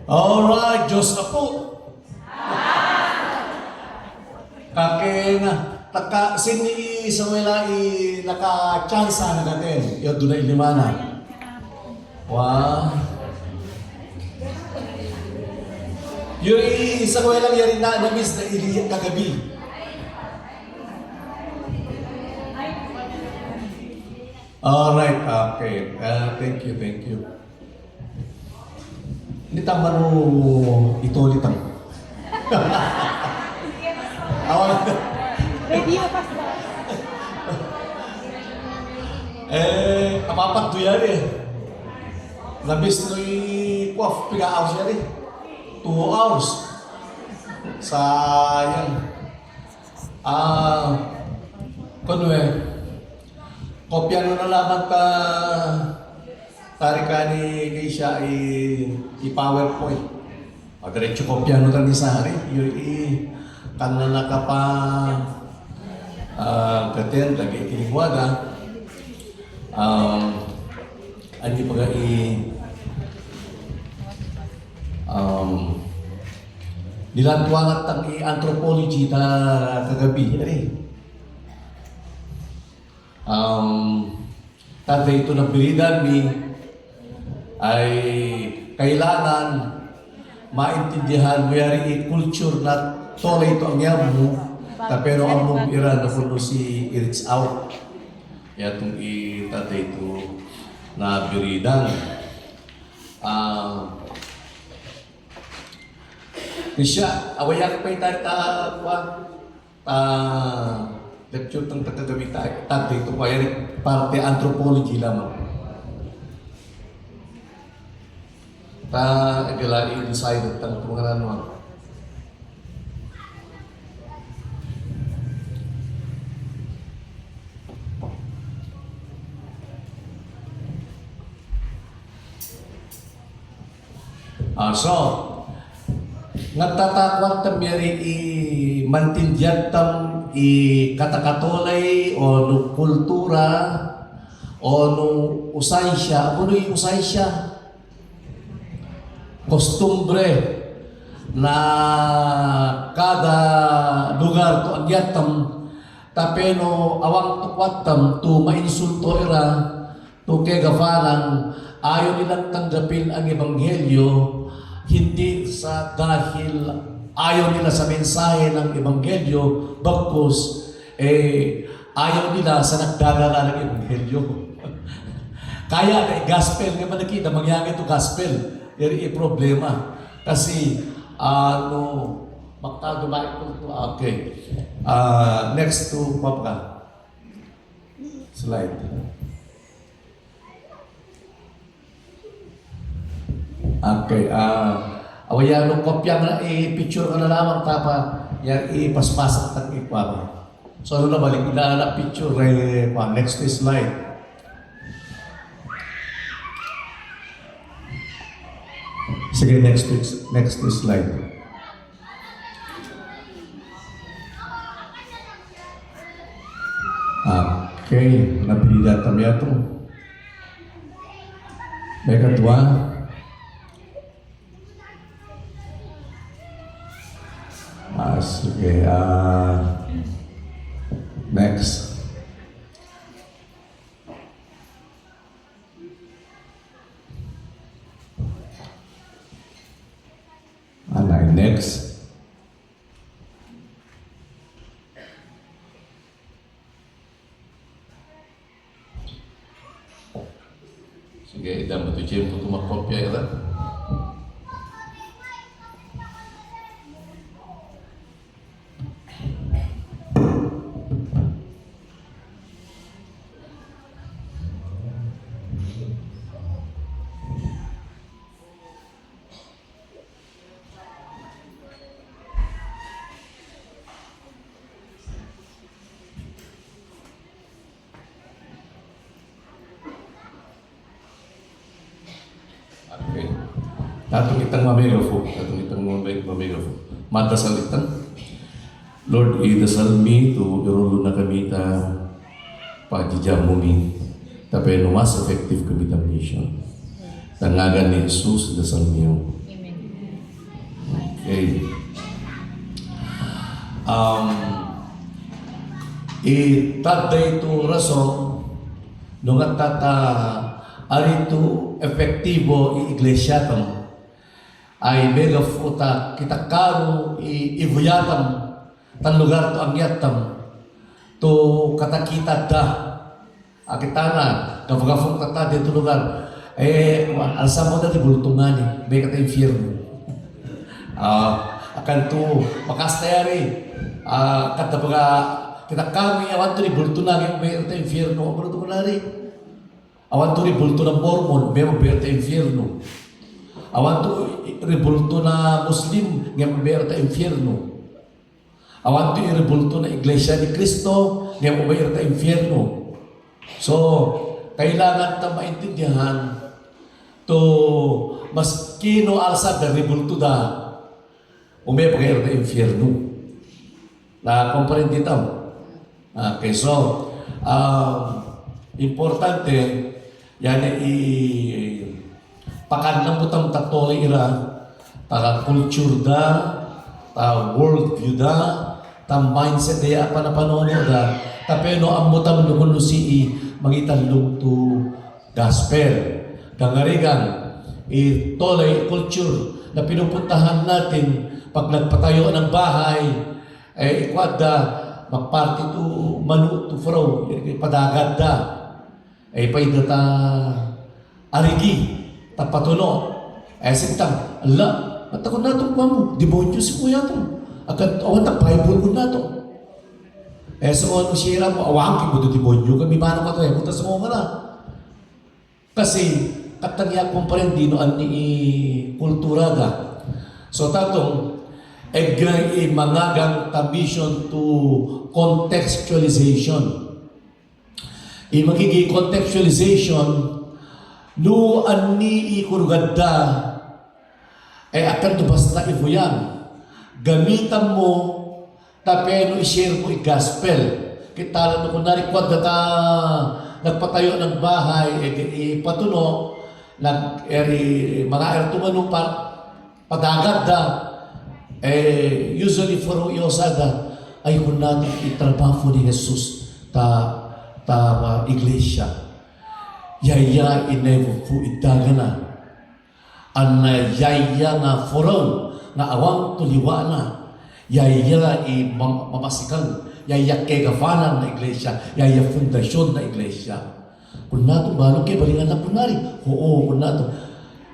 Alright, Diyos na po. Kake na, sini Samuela naka-chansa na natin. Yung doon na ilimana. Wow. Yung Samuela yari na miss na iliyak kagabi. Alright, okay. Thank you. Hindi tama no itolitang. Awal. Radio Pastor. Apapat to yan eh. Labis no'y puwaf, piga-hours yan eh. 2 hours. Sayang. Kano eh. Kopya no na laban ta tarika ni kay siya i-PowerPoint. Diretso kopya no ni Sari. Yung kana nakapa katen lagi kinigwaga. Ani baga nilantuangat ang anthropology ta kagabi. Tanda ito na bilidan mi ay kailangan maintindihan mo yari culture na tola ito ang yamu pero ang mong ira na kuno si i-reach out kaya itong tanda ito na bilidan siya awayak pa lecture tang tagagamit tayo ito pa yan parte anthropology lamang. Agala i-decide tang tungaran mo. So, nagtatakwat tamyari mantindiyan tam katakatolay o no kultura o no usay siya. Ano yung usay siya? Kostumbre na kada lugar to agyatam tapeno awang tukwatam to mainsulto ira to kegafanan ayaw nilang tanggapin ang ebanghelyo hindi sa dahil ayaw nila sa mensahe ng ebanghelyo bagkus ayaw nila sa nagdadala ng ebanghelyo. Kaya na gospel nga man nakita mangyari ito gospel. Iri problema kasi magtadumaik ko ito. Okay. Next to Papa. Slide. Okay. Awayano kopya na picture ka na lamang tapa yan ipaspasak ng ikwama. So ano na balik na picture next slide. Sige, next slide. Okay, nabili kami ito. May katwa. Sige, next. Next. Sige, dapat ito siya untuk makopya ito. Atong itang mamegafo, madasal itang. Lord, idasal mi to irulo na kami pagdijamumi. Tapi no mas effective kami ang mission. Tangagan ni Jesus dasal niyo. Okay. Itaday ito rason nung at arito efektibo i-iglesia tam ay mega futa kita karo ibuyatam tan lugar to angyat tam to katakita da akitana gafgafong kata dito lugar alsa mo dati bultungan may kata infierno akan to makastayari kata baga kita kami awan to ni bultungan may kata infierno bultungan awan to ni bulto ng Mormon may maberta infierno awan to rebulto na Muslim nga maberta infierno awan to rebulto na Iglesia ni Cristo nga maberta infierno. So kailangan ta maintindihan to maski no alsa da rebulto da umay maberta infierno na komprende tam. Okay, so importante yan pakanang butang tatoy ira para culture da world view da mindset da panapanono da tapeno ang mutam nukuno si mangitanlong to gospel kangarigan tolay culture na pinupuntahan natin pag nagpatayo ng bahay ikwada magparty to manu to fro padagat da pwede ta arigi tapatuno sintang ala matakon na itong mo demonyo si kuya to agad awan na Bible ko na to so ano siya mo awang kibuto demonyo kami manong ka to punta sa mga na kasi katangya komparendino ang ni kultura da so tatong mangagang mission to contextualization magiging contextualization no ani ikurugada akan to basta ibuyan gamitan mo tapeno i-share mo i-gospel kita lang kunwari kwad ta nagpatayo ng bahay ipatuno mga ertumanong padagat da usually for uyosada ay kung natin itrabaho ni Jesus ta iglesia yaya inevo fu idagana an yaya na foron na awang tuliwana yaya mamasikan yaya kegafanan na iglesia yaya fundasyon na iglesia kung nato balo kay balingan na punari oo kung nato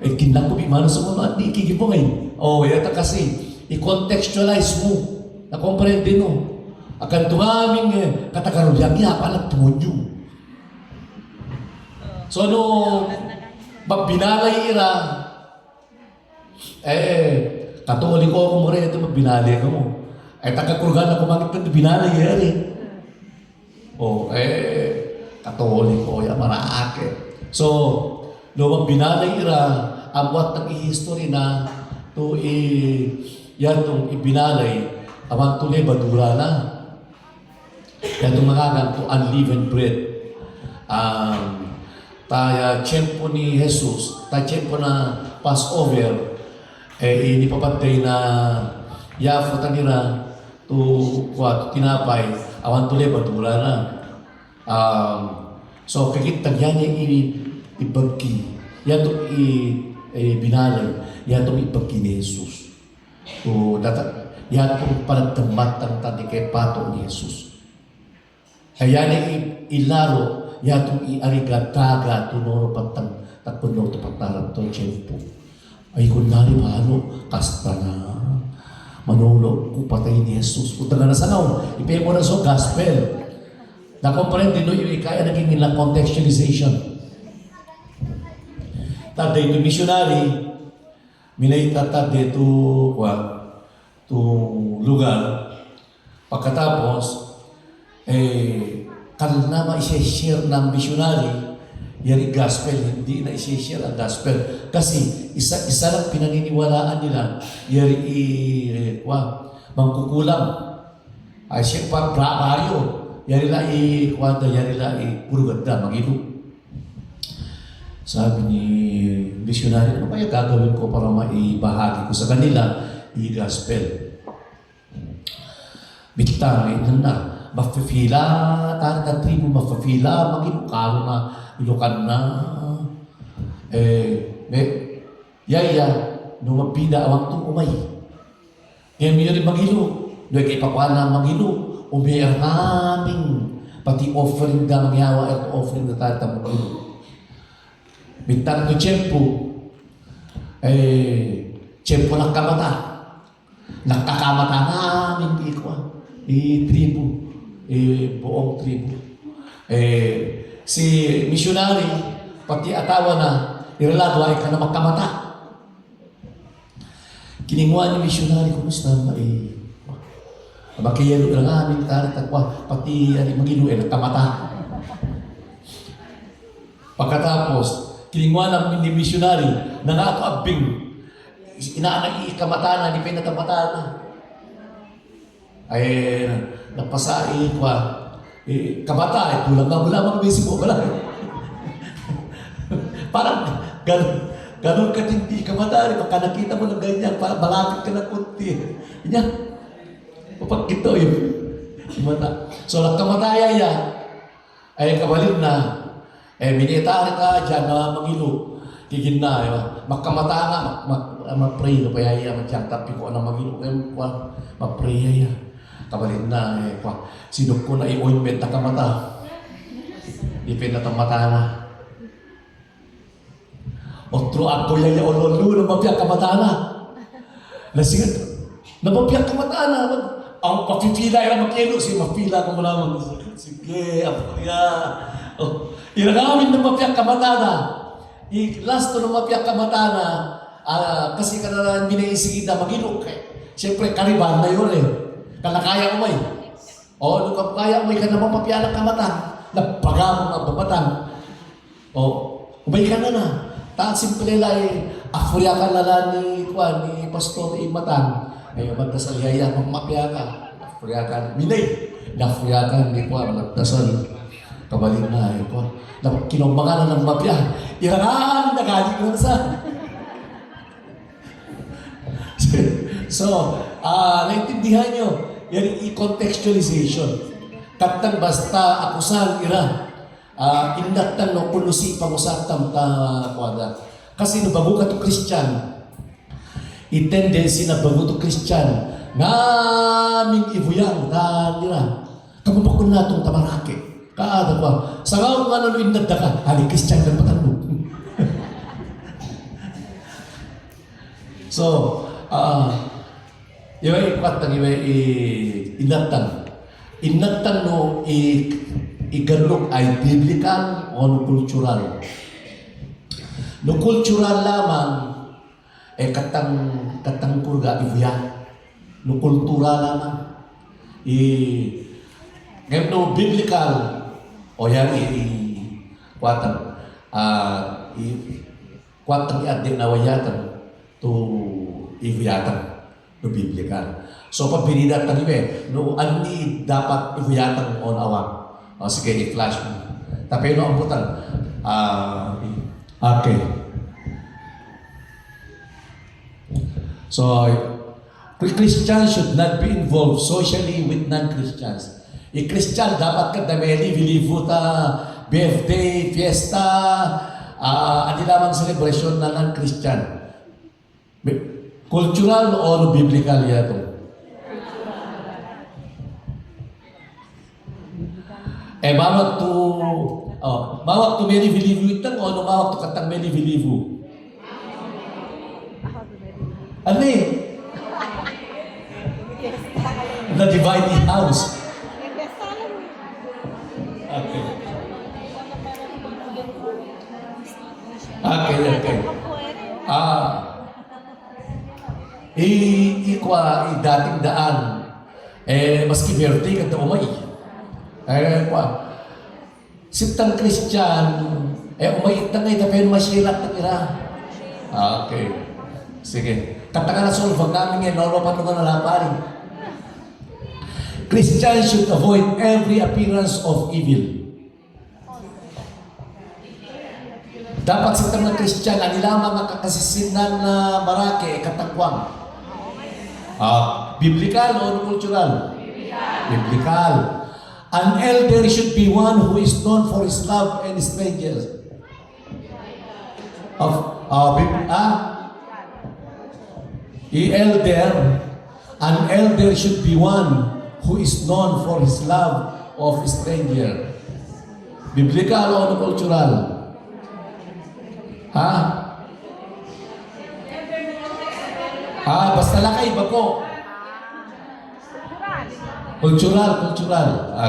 kinako imano sa mga di kigibongay yata kasi i-contextualize mo na komprende mo akan tungaming katakarulyang yapan at tumonyo. So no magbinalay ira katoliko ako mo rin ito magbinalay ka mo tagakurgan ako makit ka binalay rin katoliko maraake so no magbinalay ira amwat ng i-history na to yan itong ibinalay amang tuloy badura na yan itong mga to unleavened bread tiyempo ni Jesus tiyempo na Passover inipapatay na yafo tanira to tinapay amang tuloy badura na so kakitag yan yung ibagki yan itong binalay yan itong ibagki ni Jesus to yan itong panagdamat ang tani kay pato ni Jesus kaya ilaro yan itong iarigataga tunoro patang takpuno to patarang to tiyempo ay kunwari paano kasta na manolo kupatay ni Jesus kung taga na sanaw ipay mo na so gospel na komparente no yung kaya naging nilang contextualization taday to missionary minaitata dito to lugar pagkatapos kanil na ma-share ng missionary yari gospel hindi na i-share ang gospel kasi isa lang pinaniniwalaan nila yari mangkukulam ay siya pa baryo yari la kwanta, yari la puro ganda, mag-ilo. Sabi ni missionary, ano kaya gagawin ko para maibahagi ko sa kanila i-gospel? Bitang, na, mapipila, tayo tribo, mapipila, mag-ilukaro na, ilukan na. Yaya, nung mapida, awang itong umay. Ngayon mo rin mag-ilo, doon kay pakuha na mag-ilo, umayang aming, pati offering na mangyawa, at offering na tayo mag-ilo. Bintang to tiyempo, tiyempo ng kamata. Nagkakamata namin tribo, buong tribo. Si missionary, pati atawa na, iralado ay ka na magkamata. Kininguan ni missionary, kumusta ba bakiyalo lang amin, pati mag-ilo nagkamata. Pagkatapos, kininguan namin ni missionary na nakaabing inaanak ikamata na, di pa yung natamata na. Ay, napasai ko kamata, tulang nga mula mga basic mo, wala. Parang ganun katindi kamata, pagka nakita mo ng ganyan, malapit ka na kunti. Yan, papagkito yun. Mata. So, nagkamataya yan, ay kabalin na, minitari ka dyan na mag-ilo. Kigin na, magkamata nga, mag-pray na payaya, mag-tiyang tapi ko na mag-ilo. Mag-pray ya. Kabalin na, sinok ko na i-ointment na kamata. Ipin na mata na. Otro ako yaya ololo na mapiyang kamata na. Nasingat, na mapiyang kamata na. Ang papipila, mag-ilo, mapila ko mo naman. Sige, ako ya. Iragamin na mapiyang kamata na. Last to na mapiyang kamata na, kasi ka na binaisig na mag-ilo. Siyempre, kariban na yun Kalakaya umay. Nung kaya umay ka naman mapiyang kamata. Napagamong ang babatang. Umay ka na. Taat simple lang afurya ka na ni Pastor Imatang. Ngayon, magdasal yaya, magmapya ka. Afurya ka. Minay. Nafurya ka, hindi ko magdasal. Kabalin na, kinombangan na ng mapya. Irangan, nagaling ko na sa. So, naintindihan nyo, yan i-contextualization. Katang basta akusan ira, indatan no pulusi pangusatam ta kuada. Kasi no bago ka to Christian, i-tendency na bago to Christian, naming ibuyang ta nila. Kamapakon na itong tamarake. Kaada pa. Sa ngayon nga nalo indagda ka, hali Christian ka patan mo. So, yung ikatang inatan. Inatan no igalok ay biblical o no cultural. No cultural lamang katang kurga ibuya. No kultura lamang. Ngayon no biblical o yan kwatang i-adin na wayatan to ibuyatan. No biblical. So pag binidat ng ibe, no ani dapat ibuyatan on awang. Sige, i-flash mo. Tapi no ang butang. Okay. So, Christians should not be involved socially with non-Christians. I-Christian dapat ka dameli, vilivuta, birthday, fiesta, adi lamang celebration na non-Christian. Cultural or biblical yato? Mawag to meli vilivu itang o mawag to katang meli vilivu? Ano The divided house. Okay. Dating daan. Maski birthday kanta umay. Sitang Christian, umay itang ay tapin masyirat ng ira. Okay. Sige. Kataga na solve namin ngayon, nolo pa nung nalapari. Christians should avoid every appearance of evil. Dapat sa mga Christian, ang lamang nakakasisinan na marake, katagwang. Biblical o cultural? Biblical. An elder should be one who is known for his love and strangers. An elder should be one who is known for his love of stranger. Biblical o cultural? Basta lakay, bako. Cultural.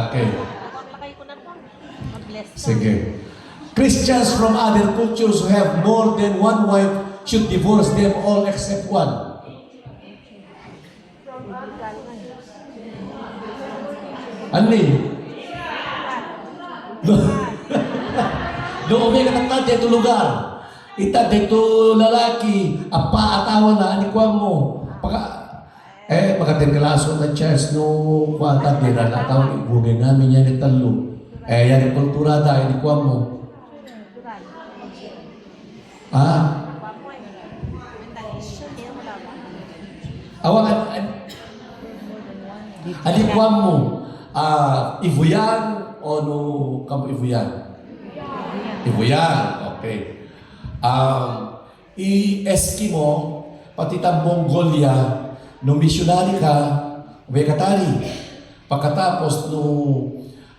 Okay. Sige. Christians from other cultures who have more than one wife should divorce them all except one. Ani? Doon may katakta dito lugar. Ita dito lalaki, atawan na, anikuan mo. Pagkatin kalaso na church, no, kuwata, di na natawag, ibugay namin yan italo. Yan yung kulturada, anikuan mo. Anikuan mo, Ibuyan o no, kamu Ibuyan? Ibuyan, okay. I-Eskimo, pati ta Mongolia, no missionary ka, may katari. Pagkatapos no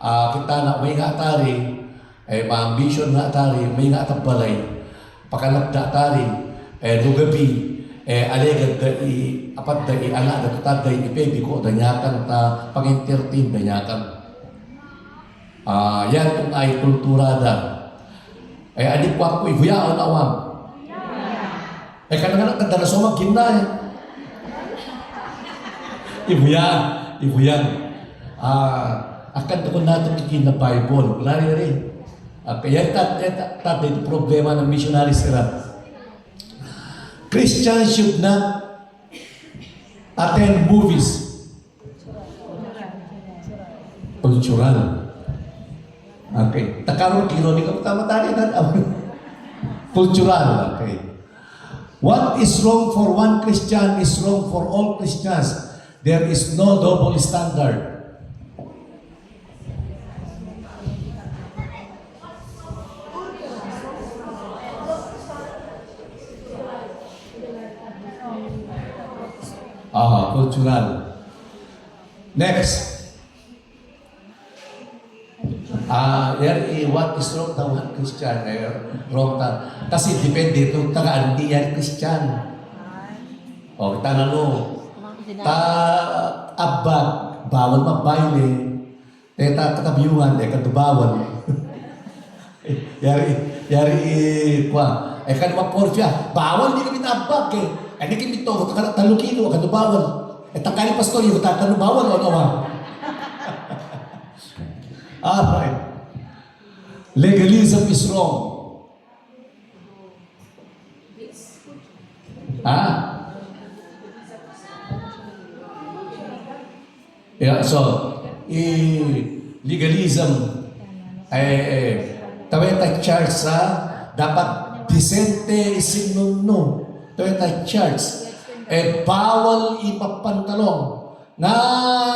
kita na may nga atari, ma-ambition nga atari, may nga atabalay. Pagkalagda atari, no gabi, alegad da apat da anak da tutad da ipebi ko, danyakan ta pang-entertain, danyakan. Yan kung ay kulturada. Adik ko ako, ibuyaon awang. Kadang-kadang kadalaso magkina Ibuyan. Akan ko natin kikin na Bible. Lari rin. Kaya tatay ito problema ng missionary sila. Christians should not attend movies. Cultural. Okay. Takarong kiro ni ka tama-tari na. Cultural. Okay. What is wrong for one Christian is wrong for all Christians. There is no double standard. Cultural. Next. What is wrong daw ang Christian? Wrong ta. Kasi depende ito, tagaan di yan Christian. Tanong mo, abad, bawal magbayle. Katabiyungan, kadubawal. Yari, kadumapor bawal, di kami naabag Hindi kami ito, talukino, kadubawal. Takali pastor, yung tanubawal o nawa. Alright. Legalism is wrong. Legalism tawag church dapat disente sinuno. Tawag church bawal ipapantalong nga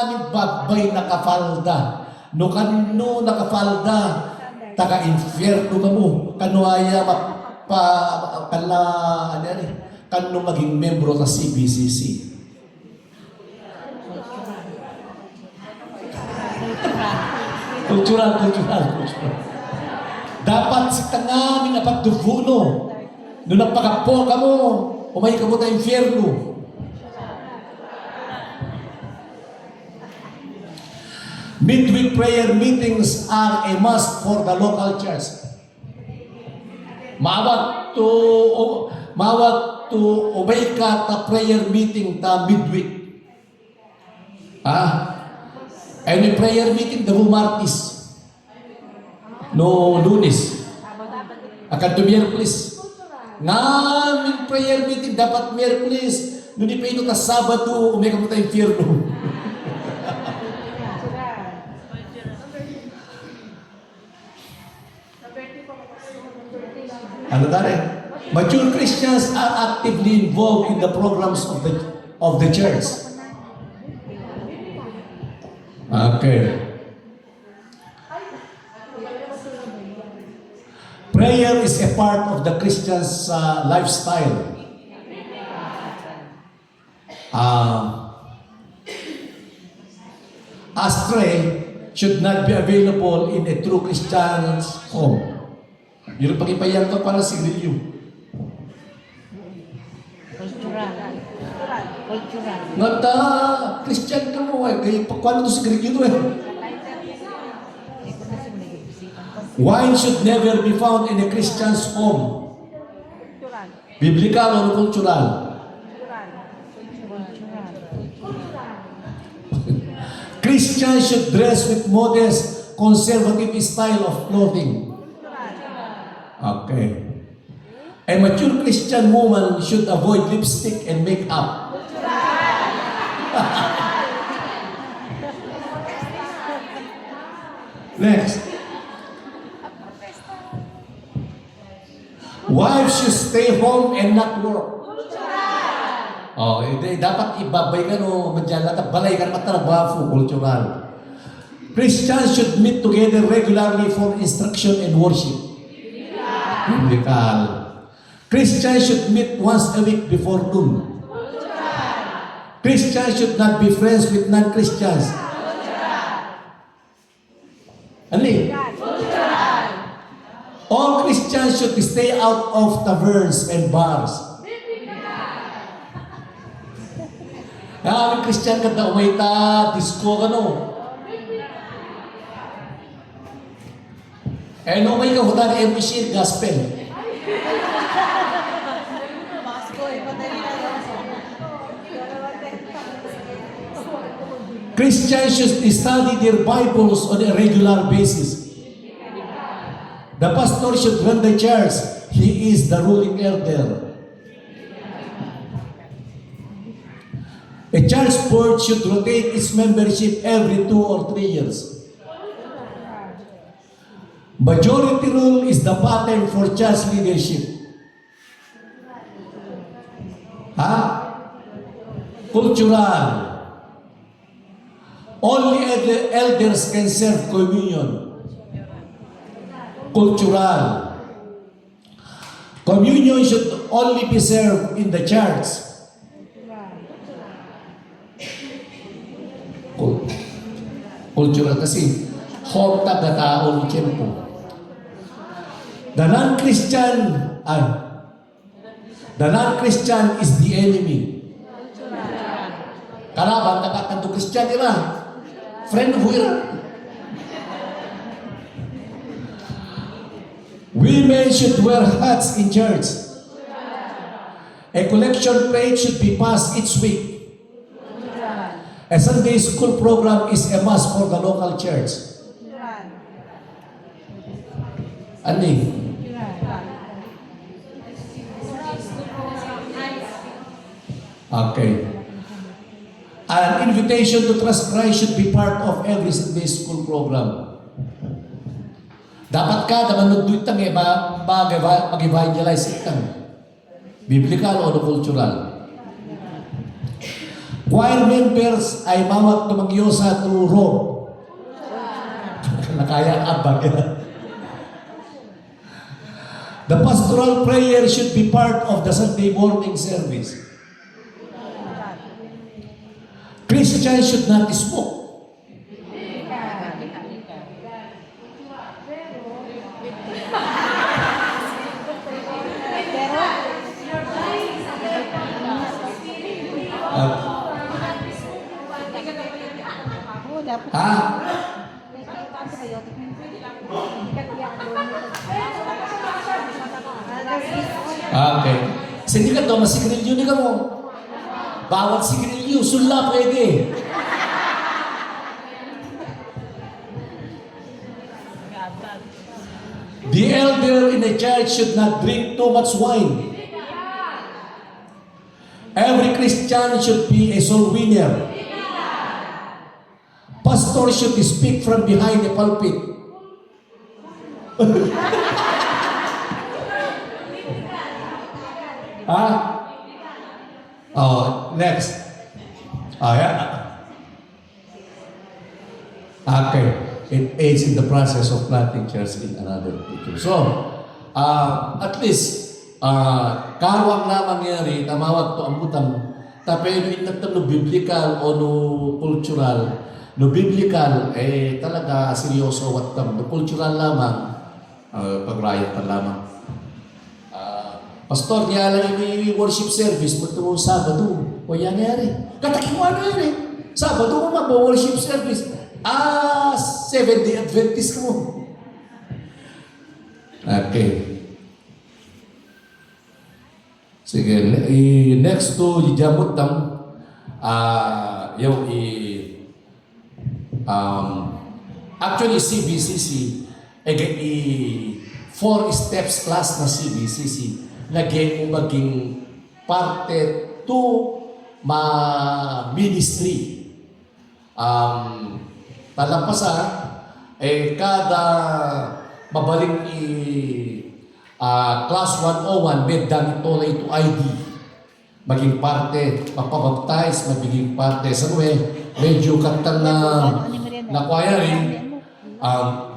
nibagbay nakafalda. No kanino nakafalda, taga-infierno ka mo. Kanuaya kano maging membro sa CBCC. Cultural. Dapat si tangamin na pagduvuno. No nagpakapo ka mo, umay ka mo ta infierno. Midweek prayer meetings are a must for the local church. Mawag to obey ka ta prayer meeting ta midweek. Any prayer meeting the Martis. No Lunes. Akan to Miyerkules. Ngamin prayer meeting dapat Miyerkules. No di pa ino ta Sabado umay ka mo ta infierno. Ano tari? Mature Christians are actively involved in the programs of the church. Okay. Prayer is a part of the Christian's lifestyle. Astray should not be available in a true Christian's home. Yun ang pag-ipayang ko para sa inyo. Cultural. Cultural. Not Christian ka mo eh. Kaya pagkano to sa Greek yun eh. Wine should never be found in a Christian's home. Biblical or cultural? Christians should dress with modest, conservative style of clothing. Okay. A mature Christian woman should avoid lipstick and makeup. Next. Wives should stay home and not work. Oh, dapat ibabay ka no, madyan at balay ka naman trabaho, cultural. Christians should meet together regularly for instruction and worship. Biblical. Christians should meet once a week before noon. Christians should not be friends with non-Christians. Ano eh? All Christians should stay out of taverns and bars. May Christian ka na umayta, disco ka no. Eh, no may kahutan every share gospel. Christians should study their Bibles on a regular basis. The pastor should run the church. He is the ruling elder. A church board should rotate its membership every 2 or 3 years. Majority rule is the pattern for church leadership. Cultural. Only elders can serve communion. Cultural. Communion should only be served in the church. Cultural kasi home na tao ni Tiempo. The non-Christian is the enemy. Kalaban, nakakanto Christian nila. Friend who women should wear hats in church. A collection plate should be passed each week. A Sunday school program is a must for the local church. Ani? Okay. An invitation to trust Christ should be part of every Sunday school program. Dapat ka naman nagduit tang mag-evangelize itang. Biblical o cultural. Choir members ay mawag tumangyosa through robe. Nakaya abag. The pastoral prayer should be part of the Sunday morning service. Christians should not smoke. Okay. Sige ka to, masigrilyo ni ka mo. Bawat sigrilyo, sula pwede. The elder in the church should not drink too much wine. Every Christian should be a soul winner. Pastor should speak from behind the pulpit. Ha? Oh, next. Oh, yeah. Okay. It aids in the process of planting church in another culture. So, at least, karawang na mangyari, tamawag to ambutan, tapos inatam no biblical o no cultural, no biblical, talaga seryoso wat tam, no cultural lamang, pagrayat pa lamang. Pastor, niya lang yung worship service mo ito Sabado. O yan nangyari. Katakin mo ano yan Sabado mo mag-worship service. 7-day Adventist ka mo. Okay. Sige, next to Jamut tam, yung actually CBCC, 4 steps class na CBCC, lagyan mo maging parte to ministry. Talampasa, kada mabaling class 101, may damit tolay to ID. Maging parte, mapabaptize, magiging parte. Sa medyo katang na choiring.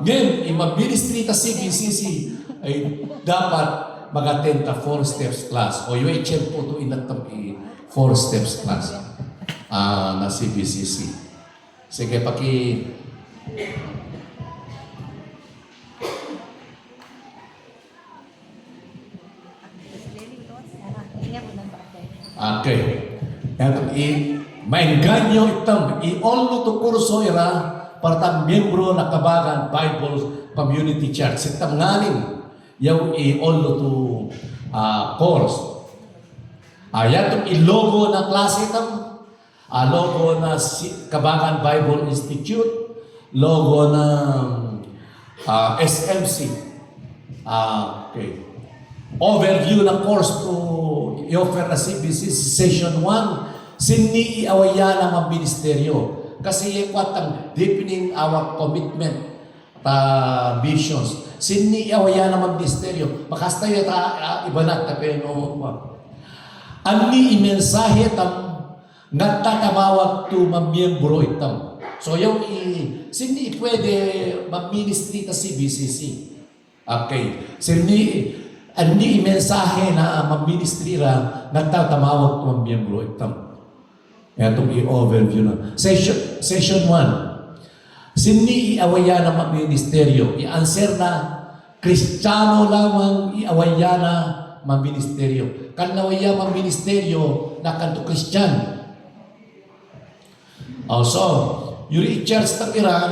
Ngayon, mag-ministry ta CBCC ay dapat mag-attend ta 4 steps class. O yung HM po to inatam 4 steps class na CBCC. Sige, Okay. Ito maengganyo itam i-ollo to kurso ira para tam miyembro na Kabagan Bible Community Church. Itam ngaling yung i-ollo to course. Ayan itong i-logo na klase itam. Logo na Kabagan Bible Institute. Logo ng SMC. Okay. Overview ng course to i-offer na CBC Session 1. Sini iawaya ng mga ministeryo. Kasi yung kwatang deepening our commitment visions. Sini iawaya ng mga ministeryo. Makastayo iba na tapeno. Ani imensahe tam nagtatamawag to mamiyembro itam. So yung sini pwede mag-ministry ta CBCC. Okay. Sini ani imensahe na mag-ministry ra nagtatamawag to mamiyembro itam. Itong i-overview na. Session 1. Sini iawaya na mag-ministeryo. I-answer na Kristiyano lamang iawaya na mag-ministeryo. Kanawaya mag-ministeryo na kanto Kristyan. Also, yung church na Iran,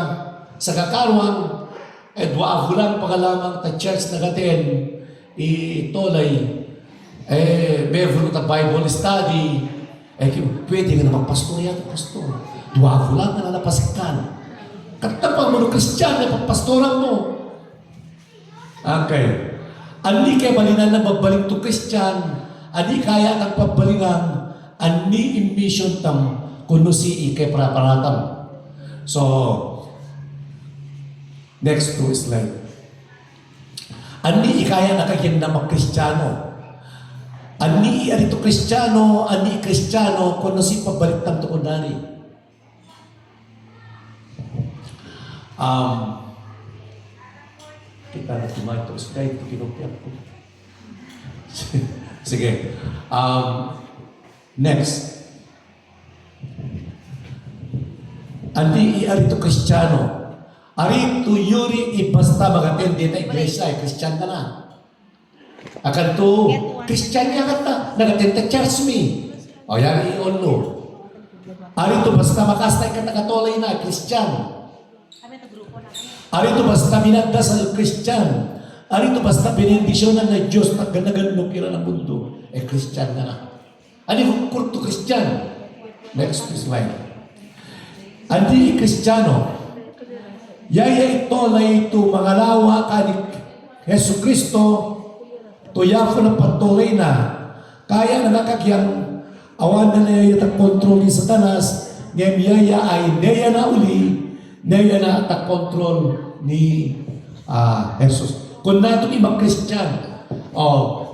sa kakarwang, dwavulan pagalamang ta church na gaten, itolay, meron na Bible study, pwede nga naman pastor yan, pastor. Dwavulan na napasikan. Katapang mo ng Kristyan na pagpastoran mo. Okay. Ani kaya balinan na babalik to Kristyan, ani kaya ang pabalingan, ani immission tam, kuno si ikay praparatam. So, next to slide. Ani ikaya nakagyan na mag-Kristiyano. Ani arito Kristiyano, ani Kristiyano, kuno si pabalik tam to kunani. Kita na tumayo ito. Kahit ito kinupyan ko. Sige. Next. Andi arito Kristiyano. Arito yuri ibasta mag-attend ta iglesia. Kristyan ka na. Akan to, Kristyan niya ka na. Nag-attend ta church me. O yan i-onlo. Arito basta makastay ka na katolay na. Kristyan. Arito basta minagda sa Kristyan. Arito basta binindisyonan na Diyos na ganaganong kira ng mundo. Kristyan na na. Ano kurto Kristyan? Next slide. Andi Kristiyano. Yaya ito na ito mangalawa ka ni Yesu Kristo. Tuyafo na patuloy na. Kaya na nakakyang awan na niya yung kontrol ni Satanas. Ngayon yaya ay neya na uli. Neya na at kontrol ni Jesus. Kung natin ibang Kristyan,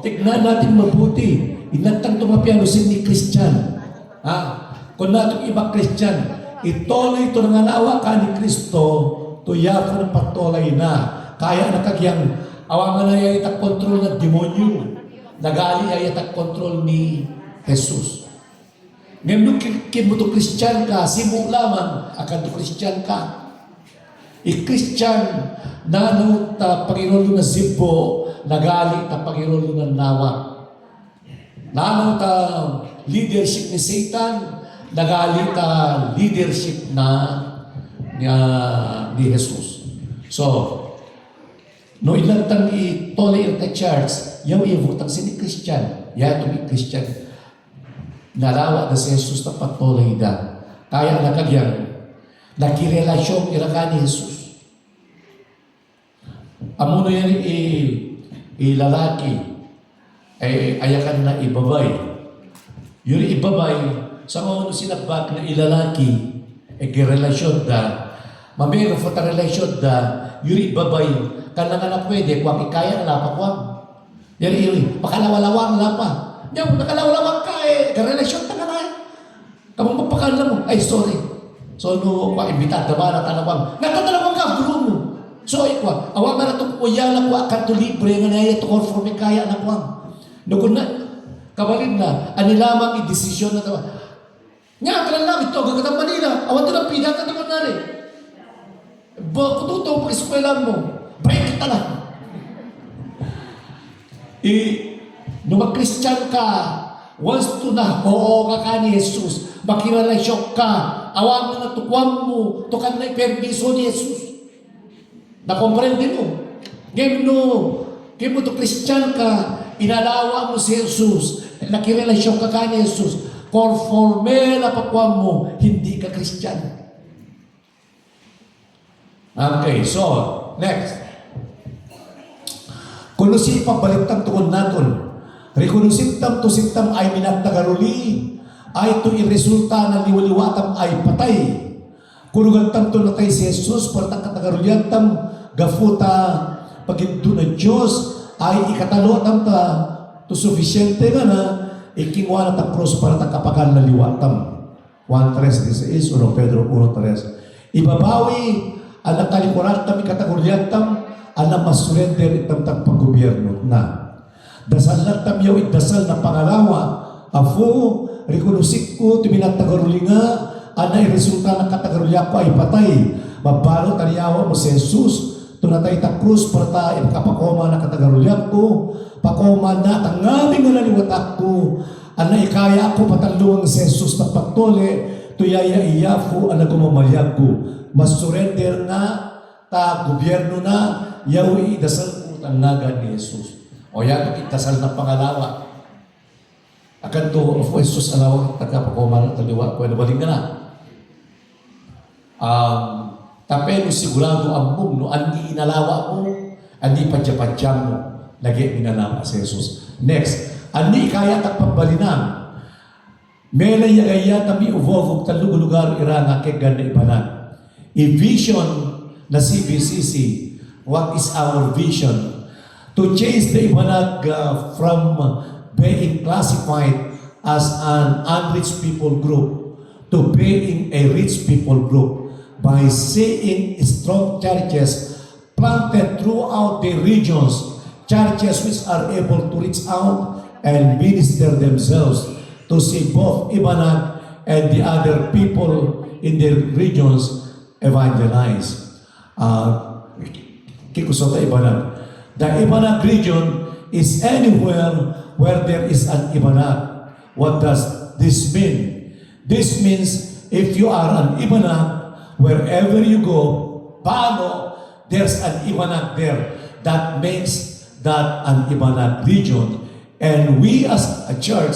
tignan natin mabuti. inatang tumapiano ni Christian. Kung natong iba Christian, ituloy ito nga naawa ka ni Kristo, tuya po ng patulay na. Kaya nakagyang awangan na yung itak kontrol ng demonyo. Nagali ay itak kontrol ni Jesus. Ngayon nung kimuto Christian ka, simong lamang akan to Christian ka. I-Christian na ta Panginoon na zibo, nagali ta Panginoon na nawa. Nano ta leadership ni Satan, nagali ta leadership ni Jesus. So, no ilantang itolay ang church, yaw ivutang sini Christian, ya itong Christian. Nalawa na si Jesus na patolay da. Kaya nakagyang, nakirelasyon irakan ni Jesus. Amo na yan lalaki, ay ayakan na ibabay. Yun ibabay, sa mga sinabak na ilalaki, ay kirelasyon da. Mamaya na fota relasyon da, yun ibabay, kanang na pwede, kung ikaya na lapa kwang. Yan pakalawalawang lapa. Yan, nakalawalawang ka karelasyon ta ka na Kamang magpakala mo, ay sorry. So, no, imbitad na ba na tanawang, natatalawang ka, gulo mo. So, ikwa, awang na itong uyala ko, akanto libre, nga na ito, conforme kaya na kwang. Nukun na, kabalin na, anilamang i-desisyon na tawa. Nga, kalang lang ito, gagatang Manila, awan ito ng pinaka naman na rin. Kututo po eskwela mo, break kita lang. Nung mag-Christian ka, once to na, oo ka ni Jesus, makirelasyon ka, awang na tukwang mo, tukan na ipermiso ni Jesus. Nakomprende mo. Ngayon no, kaya mo to Christian ka, inalawa mo si Jesus, nakirelasyon ka ni Jesus, conforme na pakwang mo, hindi ka Christian. Okay, so, next. Kunusin pabaliktang tukon naton. Rekunusintam to sintam ay minagtagaruli, ay to iresulta na liwaliwatam ay patay. Kunugantam to natay si Jesus, partang katagaruliantam, gafuta, paginto na Diyos, ay ikatalotam ta, to sufficiente nga na, ikingwa na ta cross para ta kapakan na liwatam. 1.3.16, 1 Pedro 1.3. Ibabawi, ang nakalikurantam, ikatagaruliantam, ang masurrender itang paggobyerno na. Dasal lang tamyaw itdasal na pangalawa, afo, rekonusik ko, tuminatagaruling nga, anay resulta ng katagarulia ko ay patay. Mabalo taniyawa mo si Jesus, tunatay ta krus, parta ipakapakoma na katagarulia ko, pakoma na, tangaming nga naliwatak ko, anay kaya ko patalungang si Jesus na pagtole, tuyaya iyafo, ang nagumamalyag ko. Mas surrender nga, ta gobyerno na, yawi dasal ko tanaga ni Jesus. O yan, itasal ng pangalawa. Akan to, of Jesus, alawa, tagapakuman at taliwa, pwede baling ka na. Tapeno sigurado ang mong, no, andi inalawa mo, andi padya-padyang mo, lagi minalawa si Jesus. Next, andi kaya takpagbalinan. Melay yagaya tami uvovog talugulugar iranga kegan na ibanan. I-vision na CBCC, what is our vision? To change the Ibanag from being classified as an unrich people group to being a rich people group by seeing strong churches planted throughout the regions, churches which are able to reach out and minister themselves to see both Ibanag and the other people in the regions evangelize. Kikusota Ibanag. The Ibanag region is anywhere where there is an Ibanag. What does this mean? This means if you are an Ibanag, wherever you go, paano, there's an Ibanag there. That means that an Ibanag region. And we as a church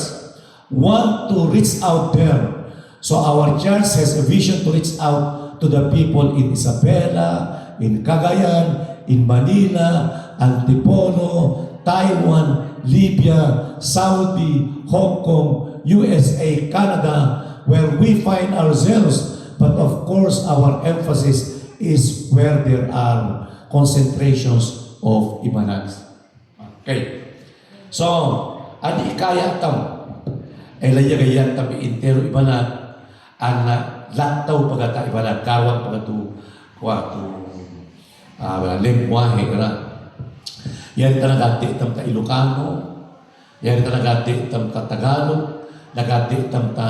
want to reach out there. So our church has a vision to reach out to the people in Isabela, in Cagayan, in Manila, Antipolo, Taiwan, Libya, Saudi, Hong Kong, USA, Canada, where we find ourselves. But of course, our emphasis is where there are concentrations of Ibanags. Okay. So, adi kaya tam. ay layagayan tabi intero iba na anak lantaw pagata iba na kawang pagatu kuwato lengguwahe na yan tanagati itam ta Ilocano, yan tanagati itam ta Tagalog, nagati itam ta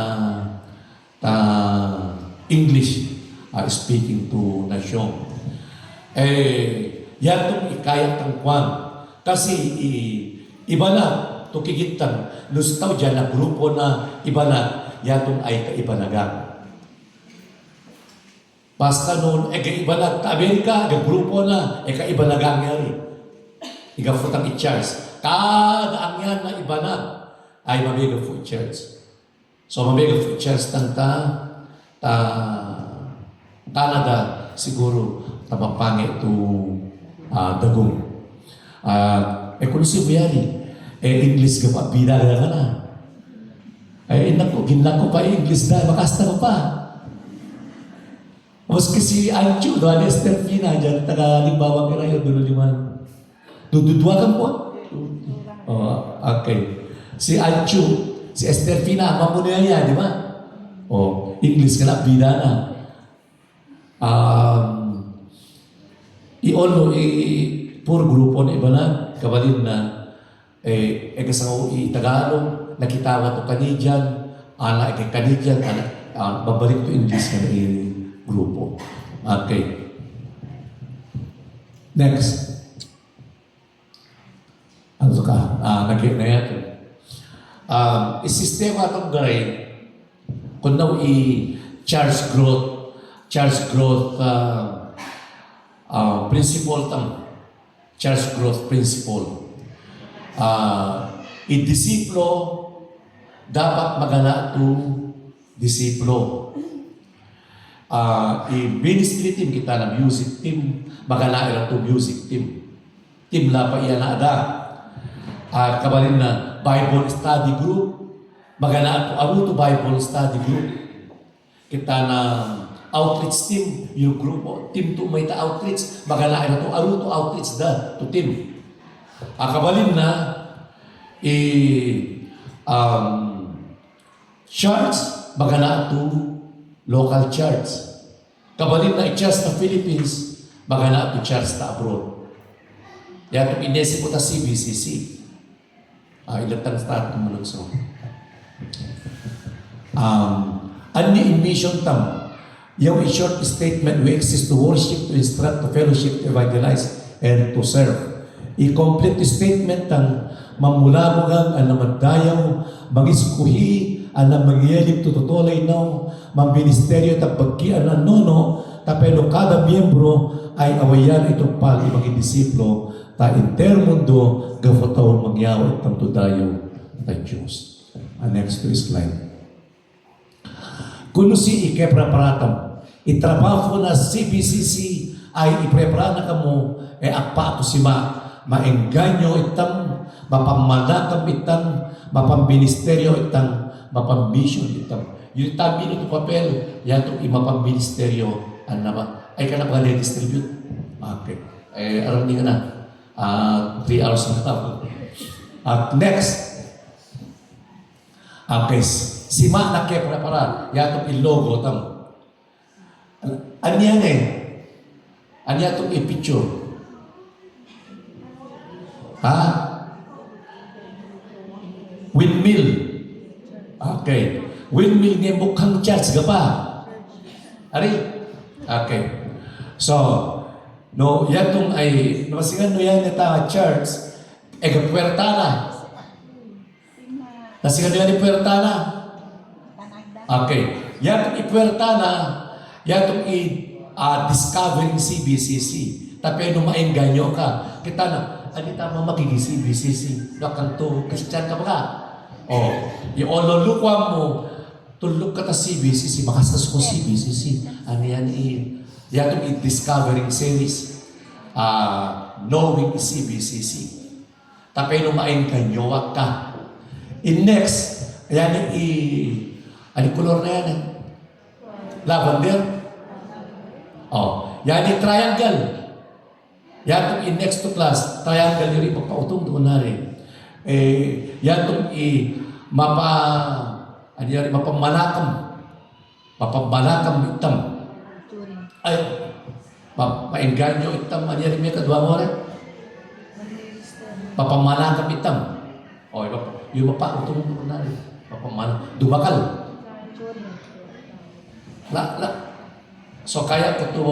English speaking to nation. Yan itong ikayat ng kwan. Kasi iba na, tukigitan, lustaw dyan na grupo na iba na, yan itong ay kaibanagan. Basta noon, kaiba na, ta Amerika, grupo na, kaibanagan nga rin. Igafutang i-charge. Kada ang yan na iba na, ay mabiga food charge. So, mabiga food charge ng Canada, siguro, tapapangi ito dagong. Kung si Buyari, English ka pa, bida ka na. Ginlan ko pa English na, makasta ko pa. Mas kasi Ancho, doon Esterfina, dyan, taga-limbawang kirayo, doon liman. Dududwa ka po? Okay. Si Ancho, si Esterfina, mamuno niya, di ba? English ka na, bida na. Iolo, puro grupo na iba na, kabalin na, kasaw Tagalog, nakitawa to Canadian, Canadian, babalik to English ka na grupo. Okay. Next. Ano ka? Nag-get na yan. Isistema itong garay, kung na charge growth principle tam charge growth principle. Disiplo dapat magana to disiplo. I-ministry team kita na music team, magana ila to music team. Team la pa iyan na ada. Kabalin na Bible study group, magana to Bible study group. Kita na outreach team, yung grupo, team to may outreach, magana ila to outreach da to team. Kabalin na church, magana to local church. Kabalin na i-church na Philippines, magana to church na abroad. Yan itong inesi po ta CBCC. Ilatang start ng malunso. Ani in mission tam, yung short statement, we exist to worship, to instruct, to fellowship, to evangelize, and to serve. I-complete statement ang mamulamugang ang namadayaw, magiskuhi, ang nagyelip tututulay no, mamministeryo tapagkian ang nono, tapelo kada miyembro ay awayan itong pali maging disiplo, ta intermundo, gafotawon magyaw itang tudayaw ta Diyos. Next to slide. Kuno si ikepreparatam, itrabaho na CBCC ay iprepara na kamo, akpa to si maengganyo itang, mapamanakam itang, mapamministeryo itang, mapammission itang. Yung tabi nito papel, yan itong imapamministeryo, ay ka na ba na-distribute? Okay. Aram din ka na. 3 hours na. Next. Okay. Si Ma nakipara, yan itong ilogo tam. Anya Anya itong ipicture. Windmill. Okay. Windmill niya mukhang church ka pa. Ari? Okay. So, no, yan itong ay, namasingan no yan ita church, puwerta na. Nasingan yan puwerta na. Okay. Yan itong ipuwerta na, yan itong discovering CBCC. Tapi no maengganyo ka. Kita na, ani tama magiging CBCC. Nakanto, Christian ka ba ka? Yung ololukwa mo, tulog ka ta CBCC, makastas ko CBCC. Ano yan yan itong discovering series. Knowing CBCC. Tapi no maengganyo ka. In next, yan ano color na yan? Lavender? Yan triangle. Yan itong next to class, triangle yung ipagpautong doon na rin. Yan itong Anyari mapamalakam. Mapamalakam itam. Turing. Ay, maengganyo itam. Anyari may kadwa mo rin? Papamalakam itam. O, yung mapakutong mo na rin. Dumakal. Turing. So kaya ko to,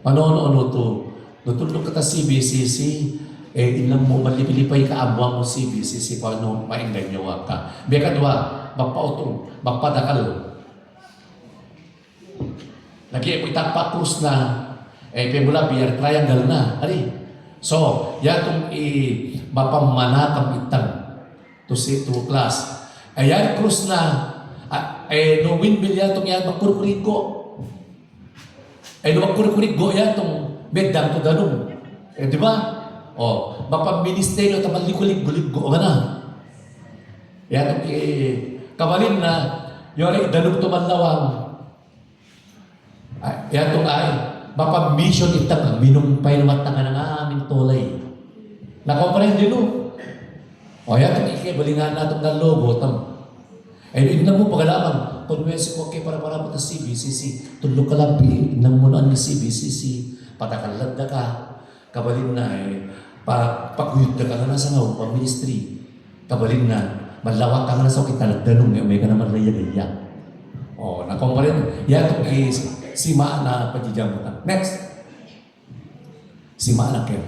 manono to, natulog ka ta CBCC, inang mo, malipilipay ka, abuang mo CBCC, paano maingganyo ka. Beka dua, magpautong, magpadakal. Lagi mo itapapus na, pemula biyar triangle na. Ali. So, yatong mapamanakam itang to class. Ayan, krus na, no windmill yatong yan, magkurkurin ko. No magkurkurin ko yatong medang to danong. Di ba? O, mapaministeryo ta malikulig-gulig ko na. Yatong kabalin na, yore, danong to manlawang. Yatong ay, mapamisyon itang minumpay na matanga ng aming tulay. Nakomprende no? O yatong balingan natong ng logo, ina mo pagalaman, konwensi ko kay para po ta CBCC, tulog ka labi, inang mo na ni CBCC, patakalad na ka, kabalin na pagkuyod na ka na sa ngaw, pang-ministry, kabalin na, malawak ka na sa kita nagdanong, may ka naman layag-layag. O, nakomprende. Yatong si Maa na pagdidyan mo. Next. Si Maa na kayo.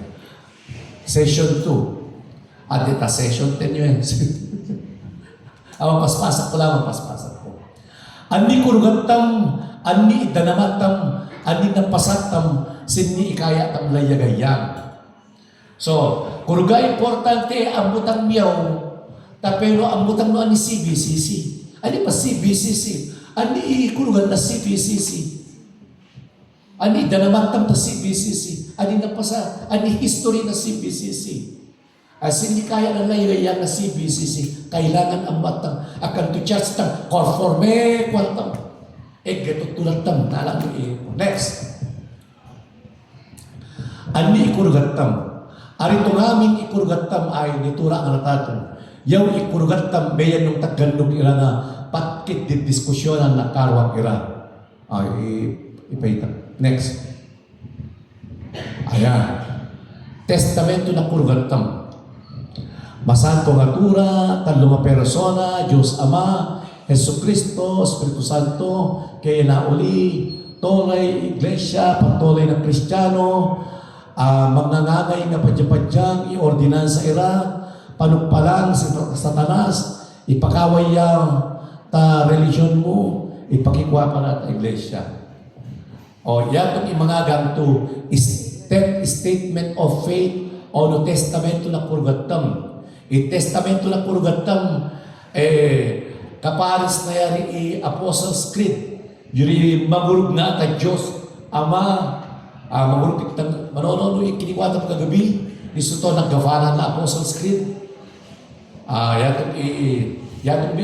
Session 2. At ita session 10 yun. Paspasak ko lang, paspasak ko. Ani kurugatam, ani idanamatam, ani napasatam, sinni ikaya tam layagayang. So, kuruga importante, ambutang miyaw, tapero ambutang no ani CBCC. Ani pa CBCC? Ani kurugan na CBCC. Ani idanamatam ta CBCC. Ani napasa, ani history na CBCC. As hindi kaya na layayang na CBCC, kailangan ang batang akan to charge tang conforme kwantang. Gatutulad tam, nalang next. Ani ikurgatam. Arito namin ikurgatam ay nitura ang natatong. Yaw ikurgatam, bayan nung taggandong ira nga, patkit di diskusyonan na karwang ira. Ay, ipahita. Next. Ayan. Testamento na kurgatam. Masanto nga tura, talong persona, Diyos Ama, Jesu Cristo, Espiritu Santo, kaya nauli, tolay, iglesia, patuloy na Kristiyano, magnangangay nga padyapadyang, iordinansa ira, panugpalang si Satanas, ipakaway ta religion mo, ipakikwa para ta iglesia. O yatong imangagang to statement of faith o no testamento na kurgatam. Testamento na kurgatam kaparis na yari Apostles' Creed. Yuri magurug nga ka Diyos Ama magurug kitang manonono ikiniwatan kagabi isuto ng gavanan na Apostles' Creed. Yatong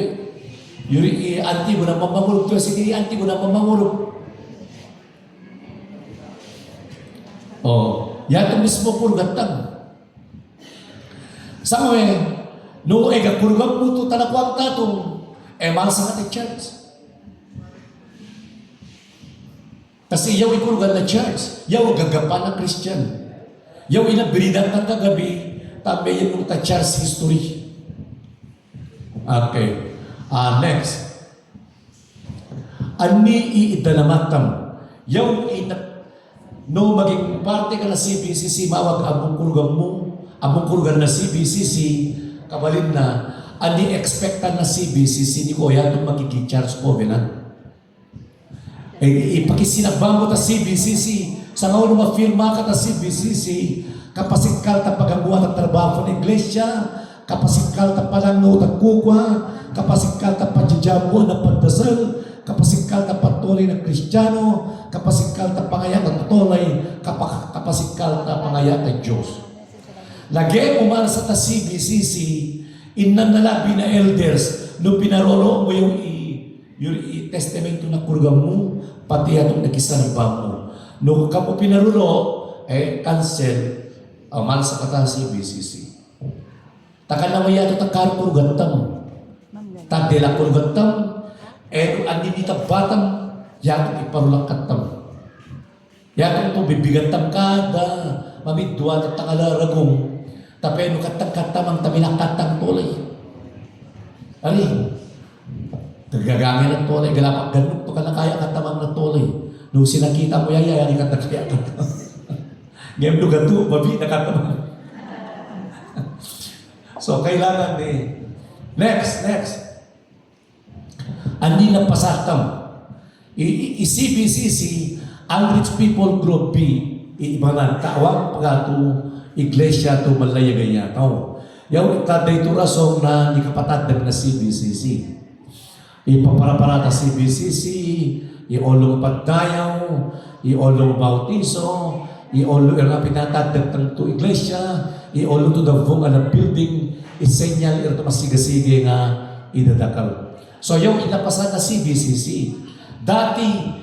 yuri anti mo na mamangurug to sige anti mo na mamangurug. Yatong mismo kurgatam. Sawe, no kurgam puto talakwang tatong, malsa ka church. Kasi yaw ikurgan na church, yaw gagapan na Christian. Yaw inabiridan na kagabi, tabi yun ta church history. Okay. Next. Ani iidalamatam, yaw no maging parte ka na CBCC, mawag abong kurgam mo, abong kurgan na CBCC, kabalin na, ani expectan na CBCC, ni ko yan magiging charge po, binan. Ipakisinabang mo ta CBCC, sa nga ulo mafirma ka ta CBCC, kapasikal ta pagagawa ta trabaho ng iglesia, kapasikal ta panangno ta kukwa, kapasikal ta pagjajabu na pagdasal, kapasikal ta patuloy na Kristiyano, kapasikal ta pangayat at tuloy, kapasikal ta pangayat at Diyos. Lagi umara sa CBCC, inanalabi na elders, no pinarolo mo yung testamento na kurgam mo, pati atong nakisanaba mo. No kamo pinarolo, cancel, mal sa kata CBCC. Takan na mo yato takar kurgatam. tadela kurgatam, andinita batam, yakot iparulak katam. Yakot to bibigatam kada, mamidwa at tangalaragong, tapeno katang katamang taminakatang tulay. Ari, nagagangin ang tulay, galapak ganun to ka na kaya katamang na tulay. Nung sinakita mo yaya, yan ikatang kaya katamang. Ngayon doon gato, babi na katamang. So, kailangan next. Andi na pasaktam. I-CBCC, Unreached People Group B, iibanan, kaawang pagatu, iglesia to malaya ganyan. Yaw itaday to rasong na ni kapatad na CBCC. Ipaparapara CBCC, iolong pagdayaw, iolong bautiso, iolong nga pinatad ng to iglesia, iolong to the vong na building, isenyal ito masigasige nga idadakal. So yung inapasan na CBCC, dati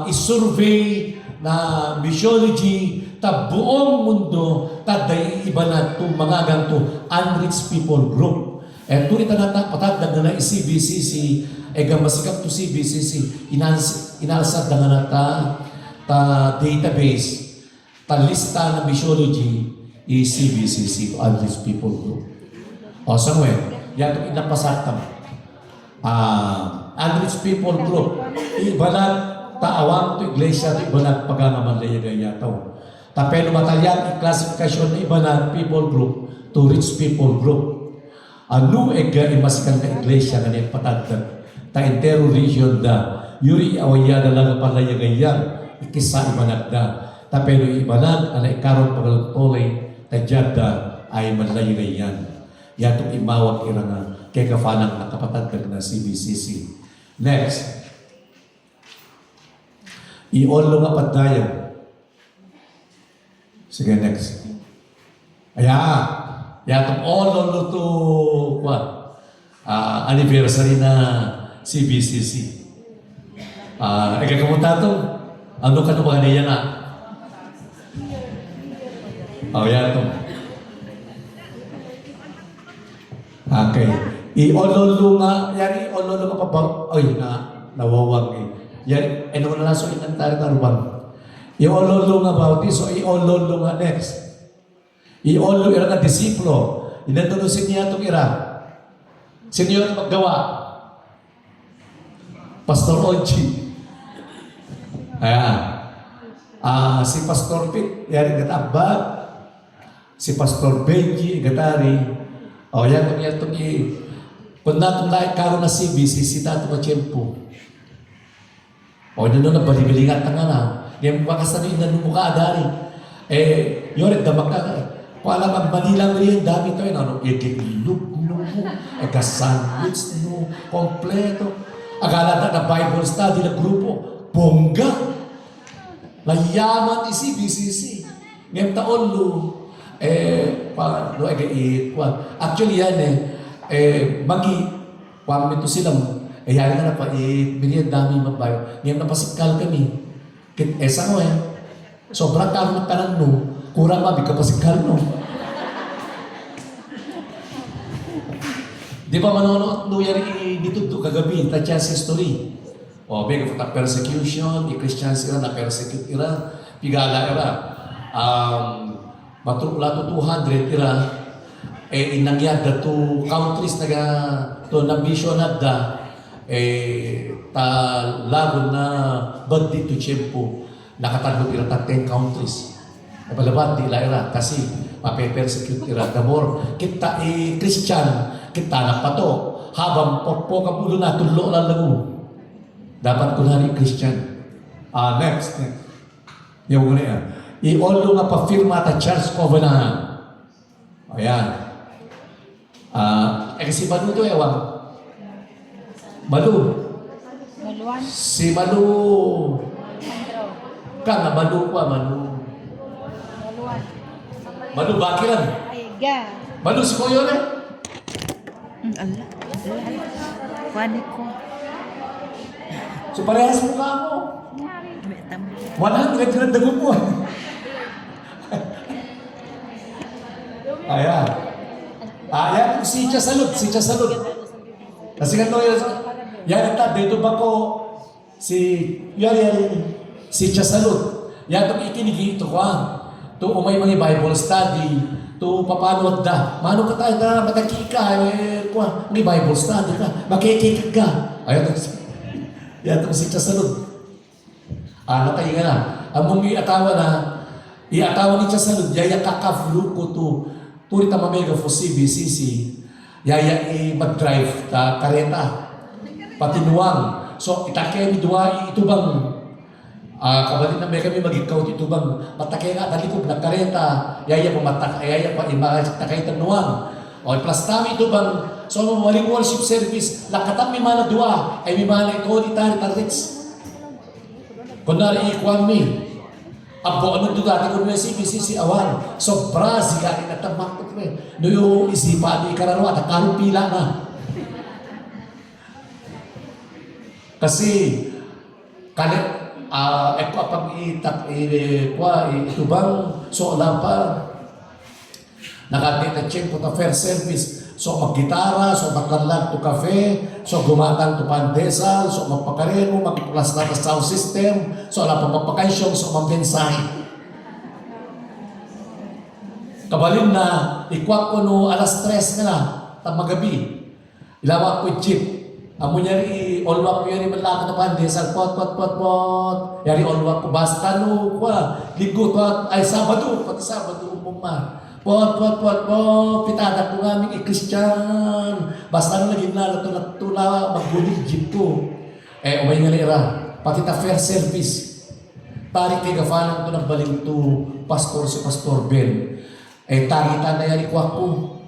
isurvey na missiology ta buong mundo taday iba na to mga ganto unreached people group. Ito rin na patagdag na CBCC masikap to CBCC inalsad na ta database ta lista na missiology CBCC unreached people group. O somewhere yan itong inapasaktam unreached people group ibalat taawang to iglesia to ibalat pagangamanlaya gayataw. Tapeno matalyan i-classification na ibalat people group to rich people group. Ano imasikan na iglesia na niyang patagdag ta entero region da yuri awaya na lang palaya gayan ikisa ibalat da. Tapeno ibalat ana ikaron pagalutolay tadyada ay manlaya gayan. Yatong imawag iranga kay kafanang nakapatagdag na CBCC. Next. I-all nga padayaw. Sige, next. Yatong all to anniversary na CBCC. Kamunta to. Ano ka naman niya na? Yatong. Okay. I-ololo nga, yari ololo nga pa nawawag Yan, ano na laso inantari na ruban. I-ololo nga bautis, so i-ololo nga next. I-ololo ira nga disiplo. Inatunusin niya itong ira. Sino yun maggawa? Pastor Ochi. Si Pastor Pit, yari gatabag. Si Pastor Benji, gatari. Yan itong kung natong lahat karo na CBCC nato ka tiyempo. Na balibilingat nga na. Ngayon bakas na rin nanumuka dari. Yun, damak ka. Kung alam ang Manila rin, dami ito yun. Ikikilub, sandwich, kompleto. Akala na Bible study na grupo. Bongga. Layaman CBCC. Ngayon taon actually yan magi pamit to silang yari nga na pa biniyad dami magbayo ngayon napasikal kami sa ko sobrang karunat ka ng kurang mabi kapasikal di ba manonood yari dito kagabi Tachas history big of persecution i-Christian sila na persecute ira pigala ira matula to 200 ira inangyad da to countries to nambisyon da ta lagon na bandi to tiyempo nakatagod ira 10 countries palabad di ira kasi mape-persecute ira the more kita Christian kita na pato habang po kapulo na tulo lang lagu dapat kunari Christian next yung guna i-oldo nga pa-firma ta Church Covenant ayan kasi Malu to ewan. Malu. Maluan. Si Malu. Ka Malu pa, Malu. Maluan. Malu bakiran. Aiga. Malu si Koyo na. Allah. Kuani ko. So parehas mo ka mo. 100 na dago mo. Ayan. Ayan, si Chasalud. Kasi nga yun, yan ita, dito ba ko si Chasalud. Yan itong ikinigito ko to umay mga Bible study, to papanod da. Mano ka tayo na matakika, may Bible study ka, makikikig ka. Ayan itong si Chasalud. Tayo nga na. Ang mong iatawan ni Chasalud, yaya kakaflu ko to, turita mamega for CBCC, yaya mag-drive ta kareta, patinuang. So, itakay mi duwa, ito bang, kabalit na may kami mag-ikaw, ito bang, matakay nga, talikog na kareta, yaya pa imatakay tanuang. O, plus tami ito bang, so, mawaling worship service, lakatang may mana duwa, ay may mana ito, di tari tarits. Kunwari ikuan mi, abo ano doon dati kung may CBCC awan. So, Brazil, akin na tamak ko kami. No yung isipan ni Karanawa, nakarupila na. Kasi, pag ito bang, so alam pa, nakatita check po ta fair service. So, mag-gitara, so magkanlag to cafe, so gumatang to pandesal, so magpakareno, mag-plus na ta sound system, so alam pa magpakaisyon, so mambensahe. Kabalin na, ikwak ko no alas 3 na, tamagabi. Ilawak ko jeep. Amo niya all-wak ko yan, malakad na pandesal, pot. Yari all-wak ko, basta no, linggo to, ay Sabado, pati Sabado, umuma. Pot, pitada ko nga Christian. Basta na lagi na, natula, magbulig jeep ko. Umay nga lira, pati ta fair service. Tarik kay gafanan ko ng baling to, pastor si Pastor Ben. Tarita na yan ikwak ko.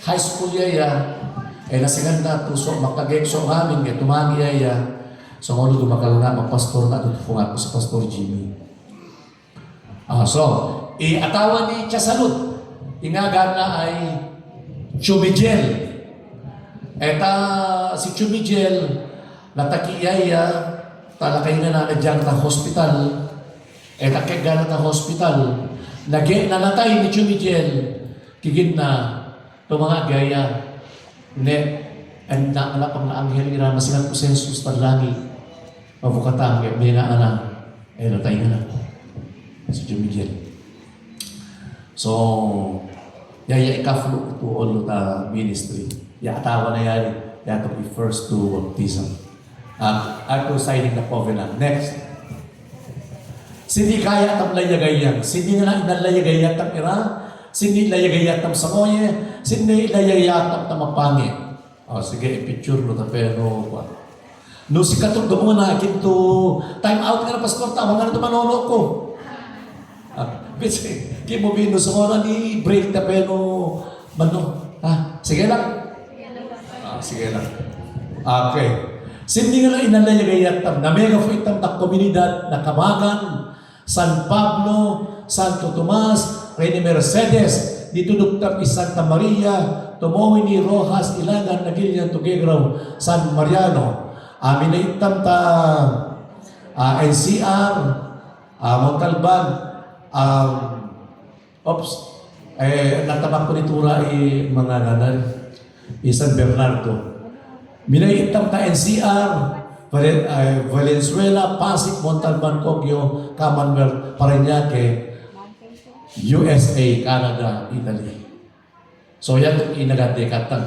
High school yaya, nasigan na to, so makagek, so amin, tumami yaya. So ano dumakal na, magpastor na, tutufungan ko sa Pastor Jimmy. Atawan ni Chasalud, ingagan na ay Chumijel. Si Chumijel, natakiyaya, talakay na nanadyan na hospital. Takigana na hospital. Nanatay ni Chumijel, kigid na, mga gaya, and pang na anghel, masilang ko sensus talangi, mabukatang, may nga anak, natay na si Chumijel. So, yaya ikaflo to all the ministry. Atawa na yan, to be first to baptism. Ako signing the covenant. Next. Sindi kaya tam layagayang. Sindi na inalayagayat tam ira. Sindi layagayat tam samoye. Sindi layagayat tam mapangi. Sige, i-picture no ta pero. No, si katong muna, kinto, time out nga na pastor, tawag nga na manono ko. Kasi, mo bino sa oras ni break na pero, sige lang. Sige lang. Okay. Sindi nga lang inalayagayat tam, na mega po itam na komunidad na Kamagan, San Pablo, Santo Tomas, Rene Mercedes, dito Dr. Santa Maria, Tumoy ni Rojas, Ilagan, Nagilian, Tugigraw, San Mariano. Amin na itam ta NCR, Montalban, natabak ko ni Tura mga ganan, San Bernardo. Minaitam ta NCR, Valenzuela, Pasig, Montalban, Cogio, Commonwealth, Parañaque, USA, Canada, Italy. So yan itong inagadekatan.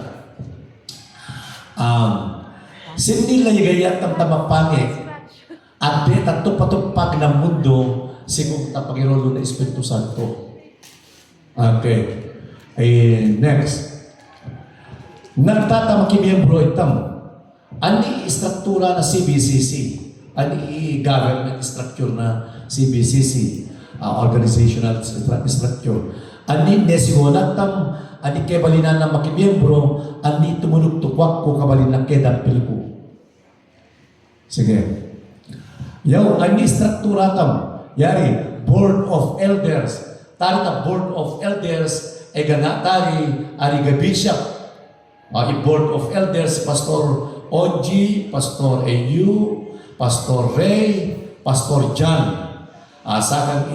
Sindi layagayat ang tamapangit at di tatupatupag ng mundo sigong tapagirolo na Espiritu Santo. Okay. Next. Nagtatama kimiyembro itam. Ani istruktura na CBCC. Ani government structure na CBCC. Organizational structure. Ani nesigonat tam. Ani kebalinan na makimiyembro. Ani tumunugtukwak ko kabalinan kedang pilko. Sige. Yaw, ani struktura tam. Yari, Board of Elders. Tari na Board of Elders, gana tari, ari ga Bishop. Board of Elders, Pastor Oji, Pastor EU, Pastor Ray, Pastor John. Sakang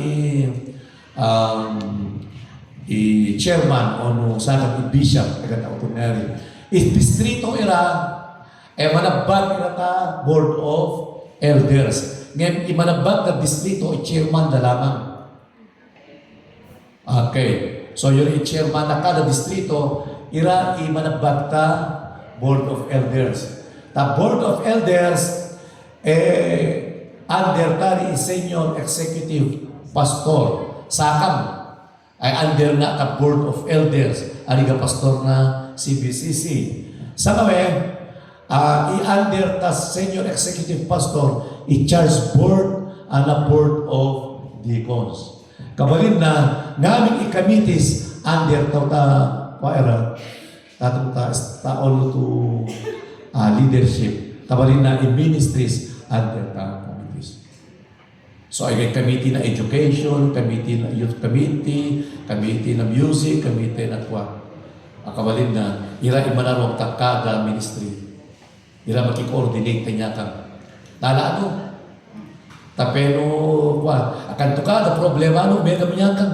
i-chairman o sakang i-bishop, agad ako tunari. distrito ira, manabag ira ta Board of Elders. Ngayon, imanabag na distrito, chairman na lamang. Okay. So, yung chairman na kada distrito, ira imanabag ta Board of Elders. Ta Board of Elders, under tari Senior Executive Pastor. Sakam ay under na ka Board of Elders. Ariga pastor na CBCC. Sa kami, i-under ta Senior Executive Pastor, i-charge board ana Board of Deacons. Kabalin na, namin i-committees under ta paera, tatong ta all to leadership. Kabalin na i-ministries under ta committees. So, ay committee na education, committee na youth committee, committee na music, committee na kwa. Kabalin na, ira imanarong takada ministry. Ira makikoordinate niya ka. Tala ano? Tapeno, akan to ka, na problema, no, may niya ka.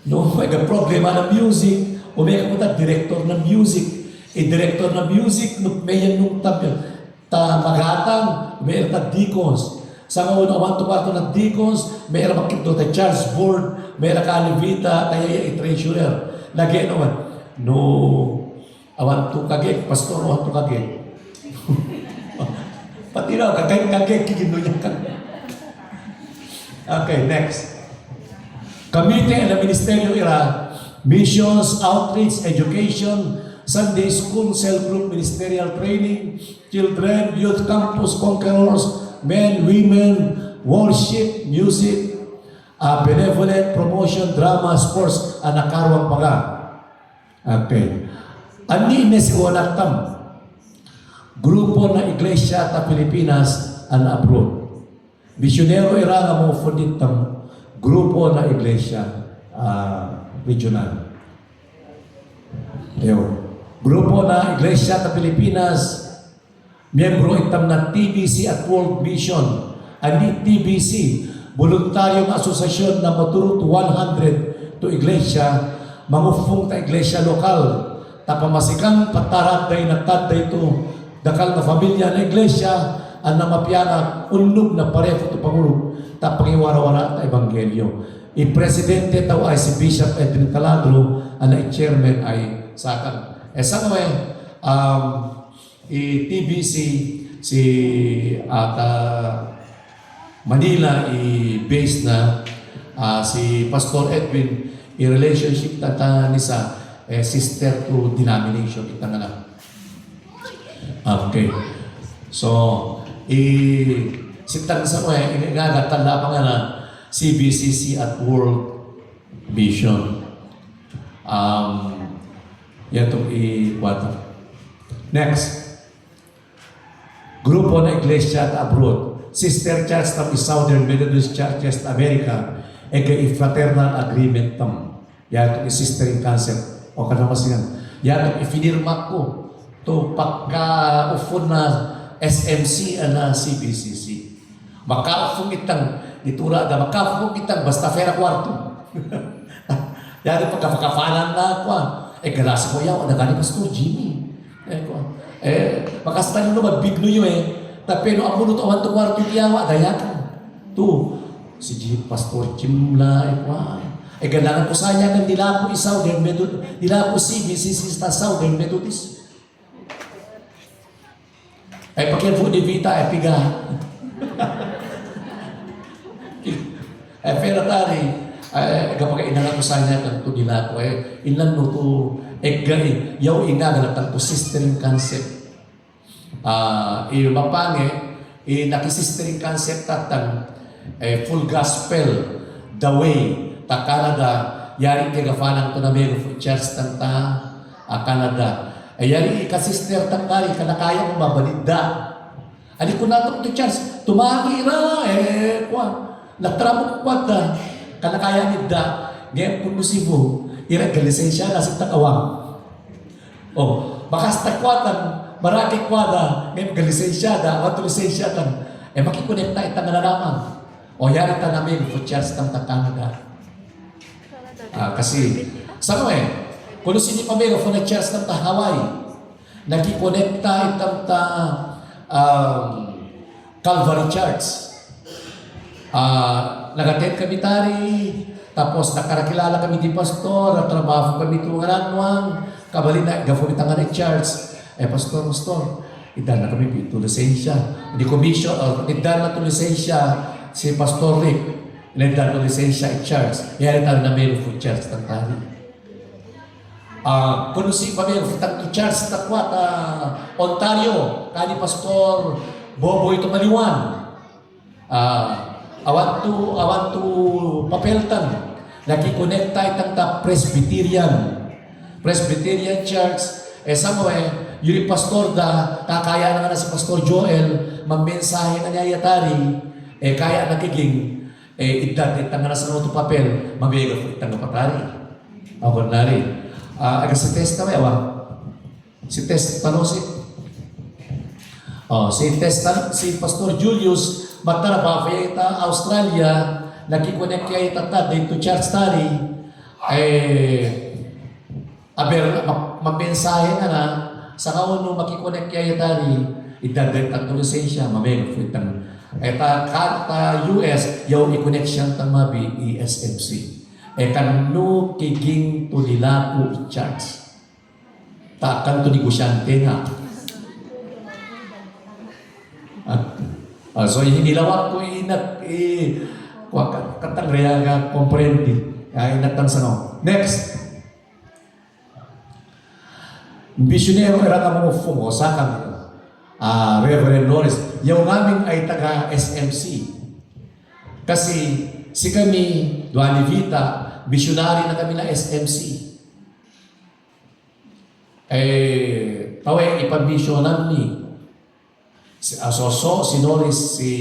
No, may problema ng music, o may kapunta, director ng music. Director ng music, no, may yan nung magatang, may ta deacons. Sa mga unawan to pato ng deacons, may makito ta charge board, may kalibita, kaya i-treasurer. Lagi naman, no, awan to kage, pastor, awan to kage. Pati na, kage, kikino niya ka. Okay, next. Committee and the Ministerio ira, missions, outreach, education, Sunday school, cell group, ministerial training, children, youth campus, conquerors, men, women, worship, music, benevolent, promotion, drama, sports, anakarwang paga. Okay. Ani inesiwalaktam, grupo na iglesia ta Pilipinas and abroad. Misyonero ira nga mo funditam, grupo na iglesia regional. Ayun. Grupo na iglesia ta Pilipinas, miyembro itam na TBC at World Mission. Ani TBC, voluntaryong asosasyon na maturut 100 to iglesia, mangufong ta iglesia lokal. Tapamasikan patarat day nagtaday ito, dakal na familia na iglesia, ang namapiyana, unlog na pareho ito Pangulo, tapangiwara-wara ta Ebanghelyo. I-presidente tao ay si Bishop Edwin Taladro, ang chairman ay Sakan. Sa kami, i-TBC si Manila i-base na si Pastor Edwin i-relationship tata nisa sister to denomination itang anak. Okay. So, sitang sa mo inagagatan lamang na CBCC at World Mission. Yan itong i-water. Next. Grupo na iglesia at abroad. Sister Church tam Southern Methodist Churches America. I-fraternal agreement tam. Yan itong i-sistering concept. O kanamas yan. Yan itong i-finirma ko. To pagka-ufon na SMC na CBCC. Maka-ufong itang itura na maka-ufong itang basta fera kwarto. Yan itong pagka-kafanan na ako. Galasa ko yaw, nagani Pastor Jimmy. Makastan nyo magbigno nyo tapeno ako nito awan to kwarto yawa, dayakan. To, si Pastor Jim la, galangan ko saya kan nila ko Southern Methodist, nila ko CBCC sa Southern Methodist. Pakyan po ni Vita, piga. Pero tari, kapag inalang ko sa niya kang ito nila ko, ilan no to, yaw inagal at ito sistering concept. Mapange, nakisistering concept tatang full gospel, the way, ta Canada, yari kagafanang to na meron for church tanta, Canada. Yari ikasister tangkari, kanakaya kong mabalida. Ani ko nato to church, tumagi na, natramo ko kwata, kanakaya nida, ngayon kung musibo, iragalisensya na sa takawang. Bakas takwatan, maraki kwada, ngayon galisensya da, wato lisensya tan, makikonekta itang nalaman. Yari ta namin for church tang Canada. Kasi, sa Kuno sini pamero for the church ng ta Hawaii. Nagikonekta itang ta Calvary Church. Nag-attend kami tari, tapos nakarakilala kami di pastor, at trabaho kami tungan anwang, kabali na gafumit ang church. Pastor, idan na kami ito lisensya. Di commission, idan na ito lisensya si Pastor Rick. Idan na lisensya in church. Yari tayo na meron for church ng tari. Kuno si pamilya fitang church takwat Ontario kani Pastor Boboy Tumaliwan. Awan to papeltan nakikonekta itang ta Presbyterian Church somewhere yun pastor da kakaya na nga si Pastor Joel magmensahe na niya yatari kaya nakiging idat itang nga sa to papel mabega po itang patari ako nari aga si test kami si test tanosi si Pastor Julius matara ba fayeta Australia nakikonek kaya tata dito church study magmensahe na sa kauno makikonek kaya tari idadet ang lisensya mamelo futang kata US yaw i-connection tang mabi ESMC kanno kiging tulilapo i-charge takan to negosyante nga so hinilawak ko katang reya nga komprendi inatan sa no. Next, Misyonero era ka mo fumo sa kami Reverend Norris yung aming ay taga SMC kasi si kami Duani Vita misyonary na kami na SMC tawag ipamisyonan ni si Asoso, si Norris, si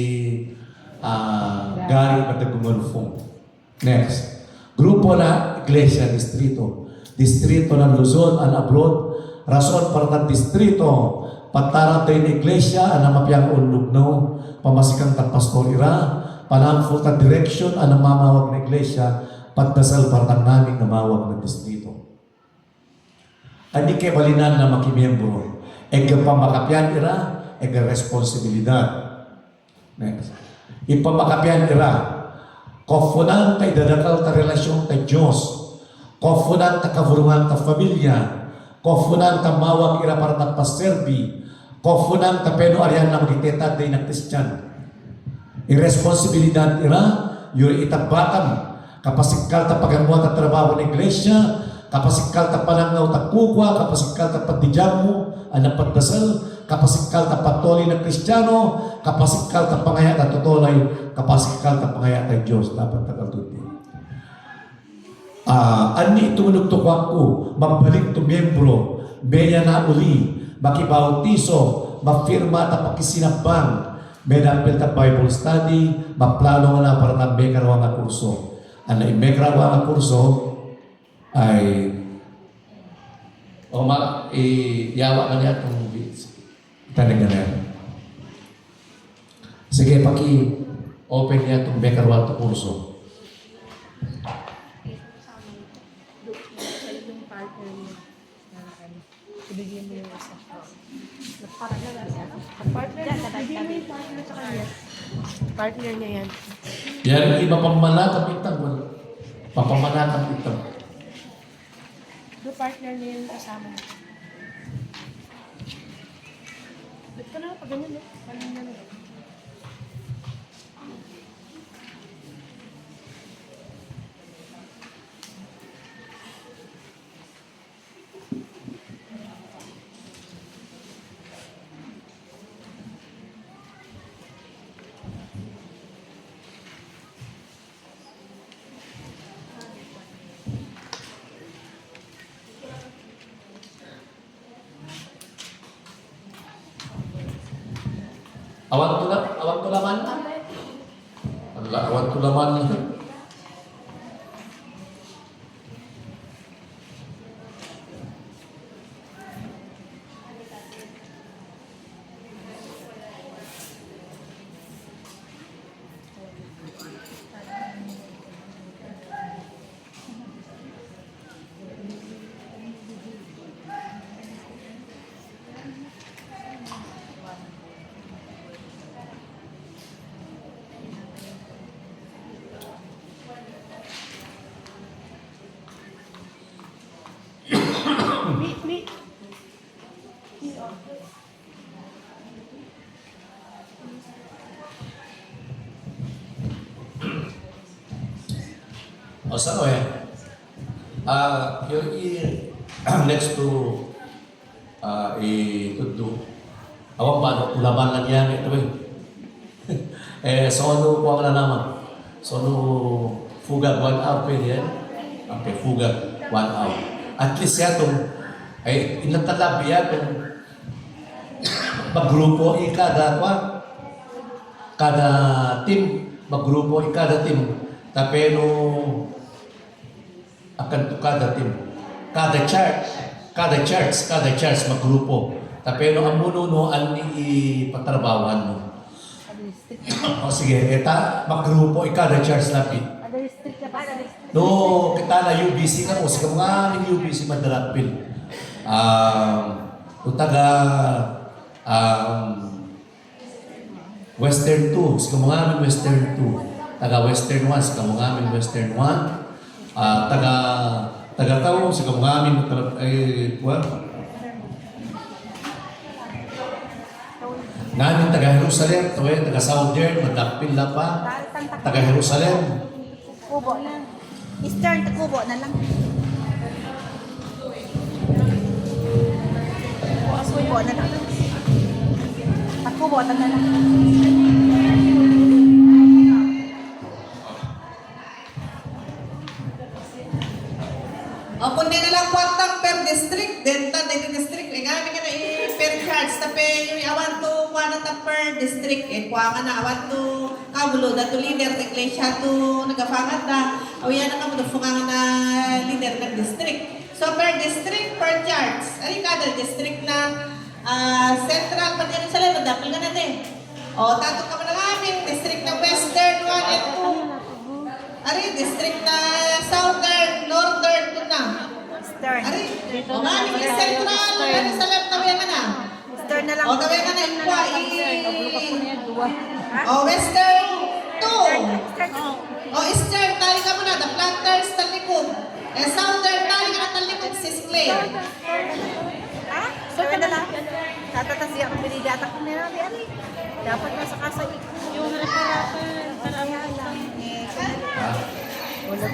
Gary Patagumulfong. Next, grupo na Iglesia Distrito ng Luzon and abroad. Rason para ng distrito, pataratay na Iglesia, anamapyang unlugnaw, pamasikang ta pastor ira, panamful ta direction, anamamawag na Iglesia, pagdasal para ng naming namawag na distrito. Ani kay balinan na makimiyembro, pamakapyan ira, responsibilidad. Next. Ipamakapyan ira, kofunan tay dadakal ta relasyon tay Diyos, kofunan ta kavurungan ta familia, kofunan ta mawag ira para nagpaserbi, kofunan ta peno ariyan na magiteta day na Christian. Irresponsibilidad ira, yuri itabatan, kapasikal ta pagamuat ta trabaho ng iglesia, kapasikal ta panangaw ta kukwa, kapasikal ta pagdijamu, anang pagdasal, kapasikal ta patuloy na Kristiyano, kapasikal ta pangaya ta tutulay, kapasikal ta pangaya ta Diyos, dapat tagaltuti. Ani itumunugtukwak ko, magbalik to miyembro, beya na uli, makibautiso, mafirma ta pakisinabang, medapil ta Bible study, maplano nga na para na mekarawa nga kurso. Ano yung mekarawa nga kurso, ay yawa ka niya itong tanong na yan. Sige, paki-open niya itong mekarawa itong kurso. Ibigay mo yung isa. Partner niya yan. Yan, iba pamanakap itang. Papamanakap itang. Do partner niya yung kasama niya. Ba't ka na pag ganyan, no? Paano na no? Awan tulaman. Allah, awan tulaman. O sa yung next to itudo. Awang paano laban lang yan ito sono ko na naman. Sono fugag 1 hour pwede yan. Okay, fugag 1 hour. At least yan itong ay inatalab yan itong maggrupo kada team maggrupo kada team tapeno akan to kada team kada church maggrupo tapeno ang mununo ang ipatrabawan mo o sige eta maggrupo kada church lapit no kita na UBC ka mo sige mga UBC madarapil taga Western 2, sa mga amin Western 2. Taga Western 1, sa mga amin Western 1. Taga Tao, sa mga amin namin taga Jerusalem, taga Southern, madakpil na pa. Taga Jerusalem. Kubo lang. Eastern, kubo na lang. Kubo na lang. Kubo na lang. O kung na lang kwantang per district, then dito district, ngayon ka na per charge, tapi yung awan to, kuha na per district, kuha ka na awan to, kabulo, dato leader, iglesia to, nagapangat na, yan ang kamulo, fungang na leader ng district. So per district, per charge, ay kada district na central, pati rin sa lalo, dapil nga na din. O, tato ka mo na amin, district na western, 1 and 2. Ari, district na southern, northern, 2 na. Eastern. Ari, o nga, yung central, ano sa left, tawin ka na. Eastern na lang. O, tawin ka na, o, western, 2. O, eastern, tali ka mo na, the planters, talikod. Southern, tali ka na, talikod, Sisclair. Ha? Eastern na lang. Tatatas yung binigatak ko nila. Dapat nasa kasa yung harap-harapan. Para lang. Wala